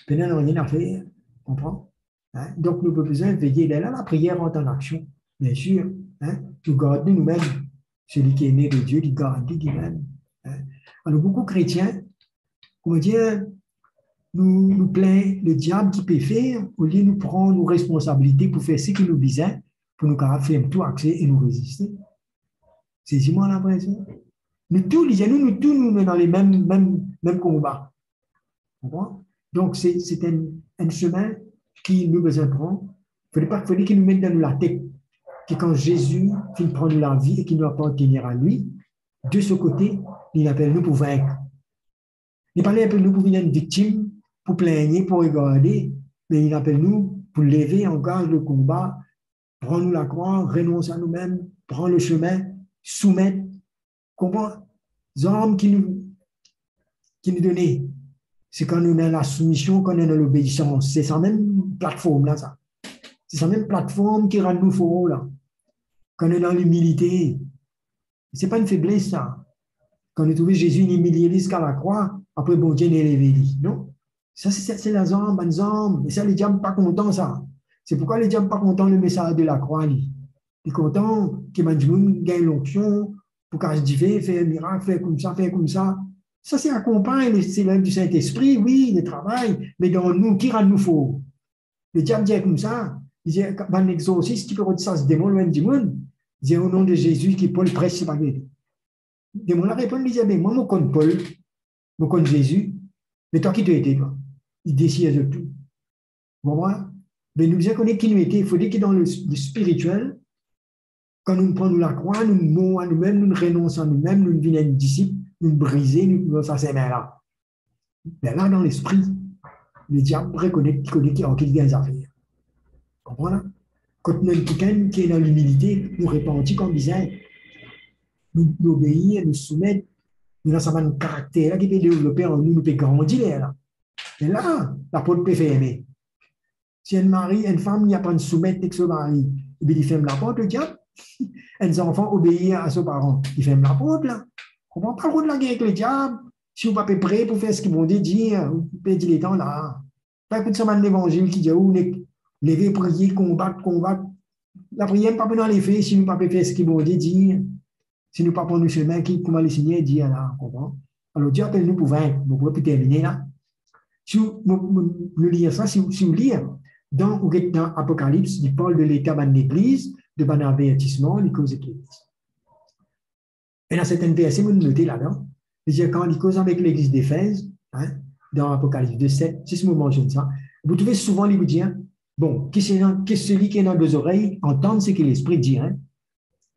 pénal, rien à faire. Comprends? Hein? Donc, nous avons besoin de veiller. Là, la prière entre en action, bien sûr. Hein? Nous gardons nous-mêmes. Celui qui est né de Dieu, il garde lui-même. Hein? Alors, beaucoup de chrétiens, comment dire, nous plaignent le diable qui peut faire, au lieu de nous prendre nos responsabilités pour faire ce qui nous besoin, pour nous faire tout accès et nous résister. C'est moi l'impression. Nous tous, nous mettons dans les mêmes combats. Donc, c'est un chemin qui nous besoin de prendre. Il ne faut pas qu'il nous mette dans la tête que quand Jésus finit de prendre la vie et qu'il nous appartient à lui, de ce côté, il appelle nous pour vaincre. Il parle un peu nous pour venir une victime, pour plaigner, pour regarder, mais il appelle nous pour lever en garde le combat, prendre la croix, renoncer à nous-mêmes, prendre le chemin, soumettre. Comprends? Les hommes qui nous donnent, c'est quand nous avons la soumission, quand nous avons l'obéissance. C'est sa même plateforme là, ça. C'est sa même plateforme qui rend nous forts là. Quand nous avons l'humilité, c'est pas une faiblesse ça. Quand nous trouvons Jésus humilié jusqu'à la croix, après bon Dieu n'est élevé. Non? Ça, c'est la zambe, une zambe. Et ça, les diables pas contents, ça. C'est pourquoi les diables pas contents le message de la croix. Ils sont contents que Manjmoun gagne l'onction pour qu'elle se dise, faire un miracle, faire comme ça, faire comme ça. Ça, c'est accompagné, c'est l'œuvre du Saint-Esprit, oui, le travail, mais dans nous, qui rend nous faux? Le diable dit comme ça, il dit, dans l'exorcisme, qui peut redire ça, ce démon loin du monde, il dit au nom de Jésus, qui Paul prêche, c'est pas vrai. Le démon la répond, il dit, mais moi, je connais Paul, je connais Jésus, mais toi qui tu étais, toi? Il décide de tout. Vous voyez? Mais nous disons qu'on est qui nous était, il faut dire que dans le spirituel, quand nous prenons la croix, nous mourons à nous-mêmes, nous renonçons à nous-mêmes, nous devenons disciples, nous briser, nous faisons ces mains-là. Mais là, dans l'esprit, le diable reconnaît qu'il y a des affaires. Vous comprenez? Quand nous quelqu'un qui est dans l'humilité, nous répandons comme disait, nous obéir, nous soumettre, nous avons un caractère qui peut développer en nous, nous peut grandir là. Et là, la porte peut fermer. Si une femme n'y a pas de soumettre avec son mari, et bien il ferme la porte, le diable. Un enfant obéit à ses parents, il ferme la porte là. On ne prend pas le droit de la guerre avec le diable. Si vous n'êtes pas prêt pour faire ce qu'ils vont dire, vous pouvez dire les temps là. Pas écouter ça dans l'évangile qui dit où lever, prier, combattre. La prière n'est pas dans les faits si nous ne pouvons pas faire ce qu'ils vont dire. Si nous ne pouvons pas prendre le chemin, comment le Seigneur dit là, comprend? Alors Dieu appelle nous pour vaincre. Vous pouvez terminer là. Si vous lisez ça, si vous lisez dans Apocalypse, il parle de l'état de l'église, de bon avertissement, les causes de l'Église. Et dans certains versets, vous notez là-dedans, quand il cause avec l'église d'Éphèse, hein, dans Apocalypse 2:7, si ce moment mentionne ça, vous trouvez souvent les vous dire, bon, que celui qui est dans deux oreilles entende ce que l'Esprit dit. Hein.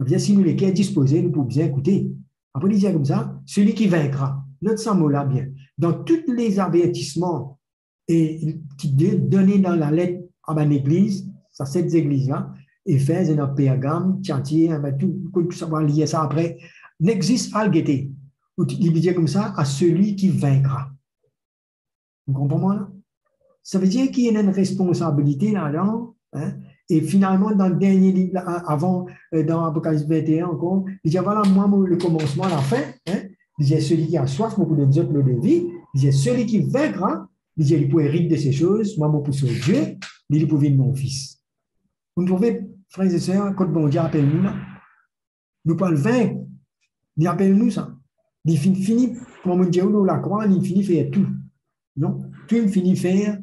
Bien, si nous les cœurs disposés, nous pouvons bien écouter. Après, il dit comme ça, celui qui vaincra. Note ce mot-là bien. Dans tous les avertissements et qui donné dans la lettre à mon église, ça cette église-là, Éphèse, et dans Pergame, Thyatire, tout ça va lier ça après, n'existe pas le guetté. Il veut dire comme ça, à celui qui vaincra. Vous comprenez là? Ça veut dire qu'il y a une responsabilité là-dedans, hein? Et finalement, dans le dernier livre, avant, dans Apocalypse 21 encore, il dit, voilà, moi, le commencement, la fin, hein? Il dit, celui qui a soif, moi, pour donner l'eau de vie, il dit, celui qui vaincra, il dit, il peut hériter de ces choses, moi, pour sauver Dieu, il peut vivre mon fils. Vous trouvez, frères et sœurs, quand bon Dieu appelle nous, là, nous pas le vaincre, il appelle nous ça. Il finit, comme on dit, nous la croix, il finit faire tout. Non? Tout il finit faire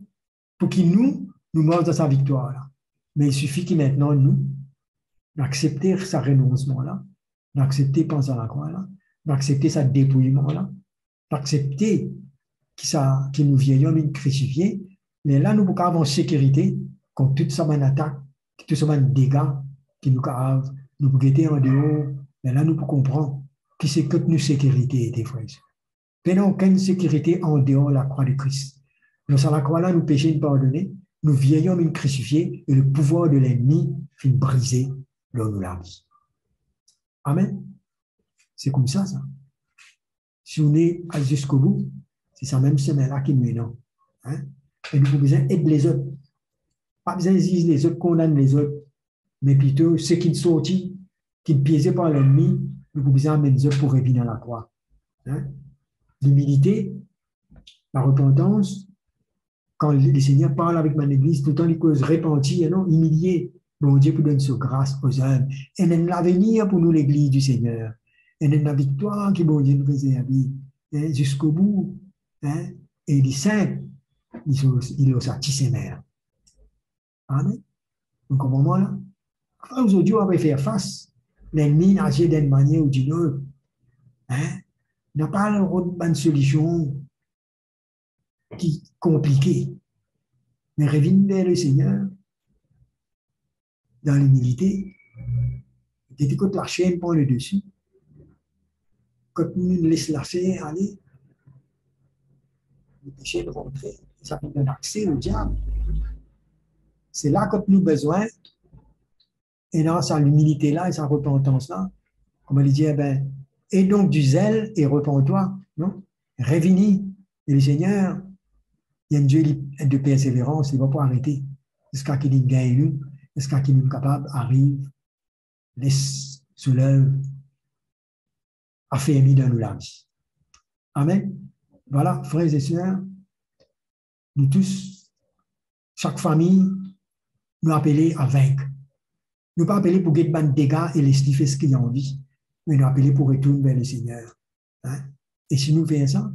pour qu'il nous montre dans sa victoire. Là. Mais il suffit qu'il maintenant, nous, d'accepter sa renoncement-là, d'accepter penser à la croix, là, d'accepter sa dépouillement-là, d'accepter qu'il nous vieillons une crucifié, mais là, nous pouvons avoir sécurité contre toute sa attaque, toute sa dégâts qui nous arrivent, nous pouvons guetter en dehors, mais là, nous pouvons comprendre que c'est que nous sécurité, des frères. Mais non, aucune sécurité en dehors de la croix de Christ. Nous, à la croix-là, nous péchons pardonnés, nous vieillons une crucifié et le pouvoir de l'ennemi finit brisé dans nos larmes. Amen. C'est comme ça. Si on est jusqu'au bout, c'est ça même semaine-là qui nous est non. Hein? Et nous avons besoin d'aider les autres. Pas besoin de dire les autres condamnent les autres, mais plutôt ceux qui sont sortis, qui sont piégés par l'ennemi, nous avons besoin d'amener les autres pour revenir dans la croix. Hein? L'humilité, la repentance, quand le Seigneur parle avec mon église, tout le temps, il cause repentir, non, humilier. Bon Dieu pour donner sa grâce aux hommes. Et même l'avenir pour nous, l'église du Seigneur. Et même la victoire qui, bon Dieu, nous réserve hein, jusqu'au bout. Hein, et les saints, il est satisfait. Amen. Donc, au moment-là, aujourd'hui, on va faire face. L'ennemi agit d'une manière ou d'une autre. Hein, n'a pas une solution qui est compliquée. Mais reviens vers le Seigneur dans l'humilité. Dès que la chaîne prend le dessus, quand nous laissons la chaîne aller, le péché de rentrer, ça nous donne accès au diable. C'est là que nous avons besoin, et dans sa l'humilité-là et sa repentance-là, comme on dit, et donc du zèle et repens-toi, non? Reviens. Et le Seigneur, il y a une Dieu de persévérance, il ne va pas arrêter. Jusqu'à qu'il nous gagne nous, jusqu'à qu'il nous capable, arrive, laisse, se lève, affermi dans nos larmes. Amen. Voilà, frères et sœurs, nous tous, chaque famille, nous appelons à vaincre. Nous pas appelés pour guetter des dégâts et les sniffer ce qu'il y a envie, mais nous appelons pour retourner vers le Seigneur. Hein? Et si nous faisons ça,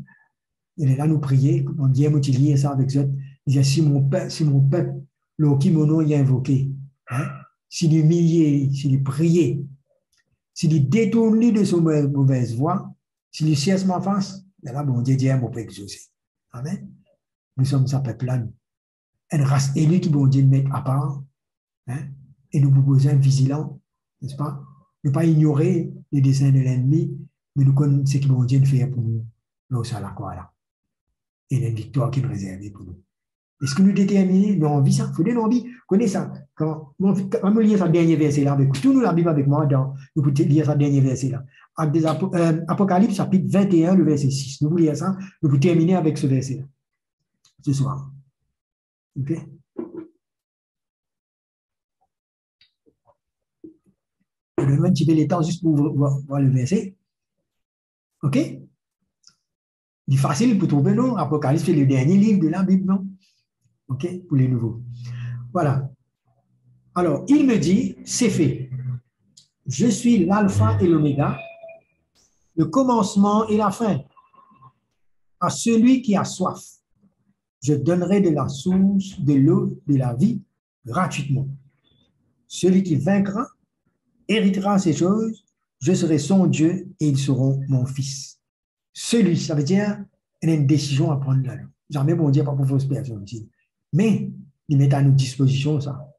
il est là nous prier, on dit utiliser ça avec eux. Il dit si mon peuple, le qui mon nom y a invoqué, hein? S'il est humilié, s'il est prié, s'il est détourné de son mauvaise voie, s'il est cesse ma face, là, bon Dieu dit, mon peuple exaucé. Amen. Nous sommes sa peuple-là, nous. Une race élue qui, bon Dieu, met à part, hein? Et nous pouvons être vigilants, n'est-ce pas? Ne pas ignorer les desseins de l'ennemi, mais nous connaissons ce que bon Dieu fait pour nous, là, ça, là, quoi, là. Et la victoire qu'il réservée pour nous. Est-ce que nous déterminons, nous envie ça? Il faut donner envie. Connaissez ça. Quand on lit ce dernier verset là, avec tout nous la Bible avec moi, nous pouvons lire ce dernier verset là. Apocalypse chapitre 21, le verset 6. Nous voulons lire ça. Nous pouvons terminer avec ce verset là. Ce soir. OK? Je vais donner un petit peu de temps juste pour voir le verset. OK? Il est facile pour trouver, non? Apocalypse, c'est le dernier livre de la Bible, non? OK? Pour les nouveaux. Voilà. Alors, il me dit, c'est fait. Je suis l'alpha et l'oméga, le commencement et la fin. À celui qui a soif, je donnerai de la source de l'eau de la vie gratuitement. Celui qui vaincra héritera ces choses, je serai son Dieu et ils seront mon fils. Celui, ça veut dire, il y a une décision à prendre là. Jamais bon Dieu pas pour fausse personne ici. Mais il met à notre disposition ça.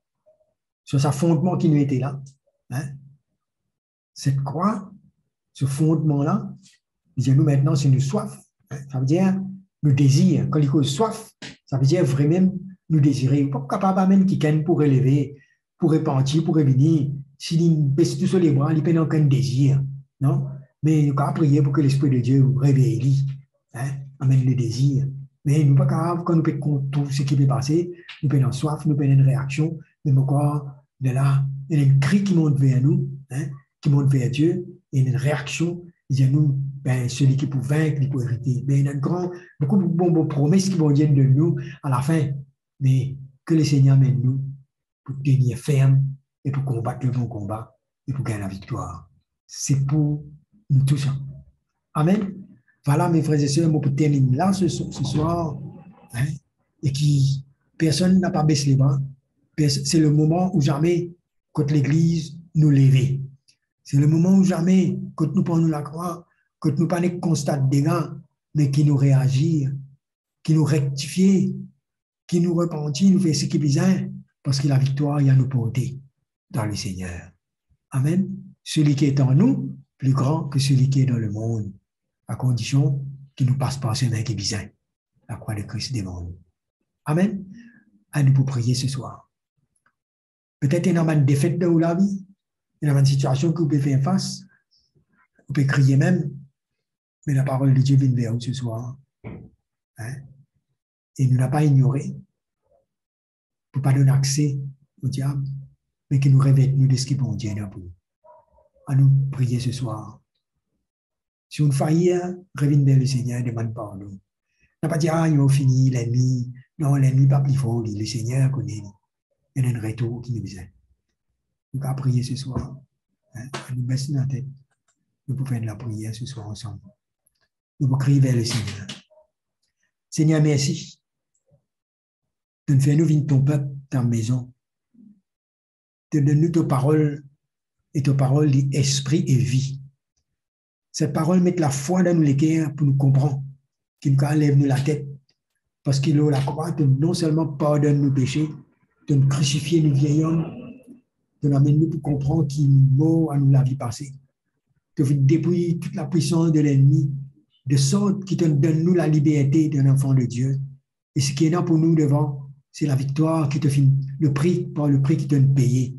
Sur ce fondement qui nous était là. Hein? Cette croix, ce fondement-là, nous maintenant, c'est une soif. Hein? Ça veut dire, le désir. Quand il cause soif, Ça veut dire vraiment nous désirer. Pas capable même qui gagne pour élever, pour répartir, pour revenir. S'il baisse tout sur les bras, il n'a aucun désir. Non? Mais nous avons prier pour que l'Esprit de Dieu réveille, hein, amène le désir. Mais nous ne sommes pas capables, quand nous pouvons compter tout ce qui peut passer, nous pouvons soif, nous pouvons une réaction, même encore de là, il y a un cri qui monte vers nous, hein, qui monte vers Dieu, et une réaction, il y a nous, ben, celui qui peut vaincre, il peut hériter. Mais il y a beaucoup de bonnes promesses qui vont venir de nous à la fin, mais que le Seigneur mène nous pour tenir ferme et pour combattre le bon combat et pour gagner la victoire. C'est pour nous tous. Amen. Voilà, mes frères et sœurs, pour terminer là ce soir, hein, et qui, personne n'a pas baissé les bras. C'est le moment où jamais, quand l'Église nous lève. C'est le moment où jamais, quand nous prenons la croix, quand nous pas constat de dégâts, mais qui nous réagit, qui nous rectifie, qui nous repentit, nous fait ce qui est besoin, parce que la victoire, il y a nous porter dans le Seigneur. Amen. Celui qui est en nous, plus grand que celui qui est dans le monde, à condition qu'il nous passe par ce main qui est besoin. La croix de Christ devant nous. Amen. À nous pour prier ce soir. Peut-être il y a une défaite dans la vie, il y a une situation que vous pouvez faire face, vous pouvez crier même, mais la parole de Dieu vient vers vous ce soir. Hein? Et nous n'a pas ignoré, pour ne pas donner accès au diable, mais qui nous revête nous de ce qui est bon Dieu pour nous. À nous prier ce soir. Si on faillit, reviens vers le Seigneur, demande pardon. On n'a pas dit, ah, ils ont fini, l'ennemi. Non, l'ennemi n'est pas plus fort, le Seigneur connaît. Il y a un retour qui nous besoin. Nous allons prier ce soir. Hein? Nous baissons la tête. Nous pouvons faire de la prière ce soir ensemble. Nous pouvons crier vers le Seigneur. Seigneur, merci de nous faire nous venir ton peuple, ta maison. De donner ta parole et ta parole d'esprit et vie. Cette parole met la foi dans nous les cœurs pour nous comprendre, qu'il nous lève nous la tête, parce qu'il a la croix de non seulement pardonne nos péchés, de nous crucifier nos vieils hommes, de nous amener nous pour comprendre qu'il est mort à nous la vie passée, de dépouiller toute la puissance de l'ennemi, de sorte qu'il te donne nous la liberté d'un enfant de Dieu. Et ce qui est là pour nous devant, c'est la victoire qui te fait le prix, par le prix qui te payé.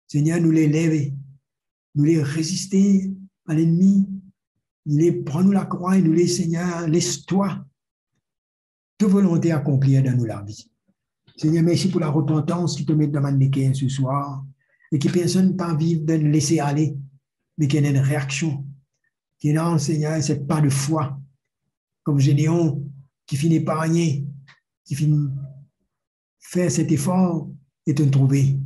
Seigneur, nous les lever, nous les résister à l'ennemi, nous les prendre la croix et nous les, Seigneur, laisse-toi ta volonté accomplir dans nous la vie. Seigneur, merci pour la repentance qui te met dans ma néquin ce soir et qui personne pas vivre de nous laisser aller, mais qu'il y ait une réaction, qu'il y ait, Seigneur, cette pas de foi, comme Gédéon qui finit par rien, qui finit faire cet effort et te trouver.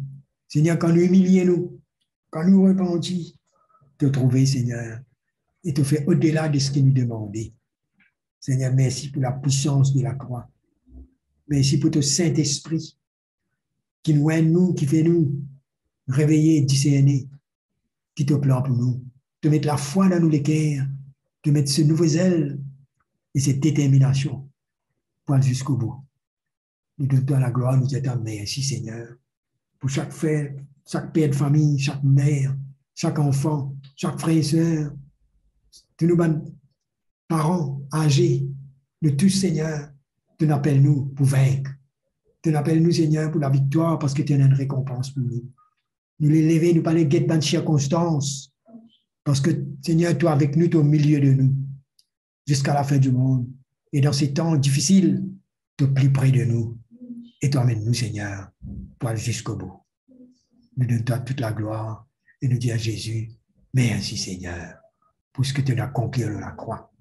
Seigneur, quand nous humilions, quand nous repentons, te trouver, Seigneur, et te faire au-delà de ce que nous demandons. Seigneur, merci pour la puissance de la croix. Merci pour ton Saint-Esprit qui nous aide, nous, qui fait nous réveiller, discerner, qui te plan pour nous, te mettre la foi dans nous les cœurs, te mettre ce nouveau zèle et cette détermination pour aller jusqu'au bout. Nous te donnons la gloire, nous te disons merci, Seigneur, pour chaque frère, chaque père de famille, chaque mère, chaque enfant, chaque frère et sœur, de nos parents âgés, de tous, Seigneur, tu nous appelles nous pour vaincre. Tu nous appelles nous, Seigneur, pour la victoire parce que tu as une récompense pour nous. Nous les lever, nous pas les guetter dans les circonstances parce que, Seigneur, tu es avec nous, tu es au milieu de nous jusqu'à la fin du monde. Et dans ces temps difficiles, tu es plus près de nous et tu emmènes nous, Seigneur, pour aller jusqu'au bout. Nous donnons toute la gloire et nous disons à Jésus, merci, Seigneur, pour ce que tu as accompli à la croix.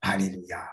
Alléluia.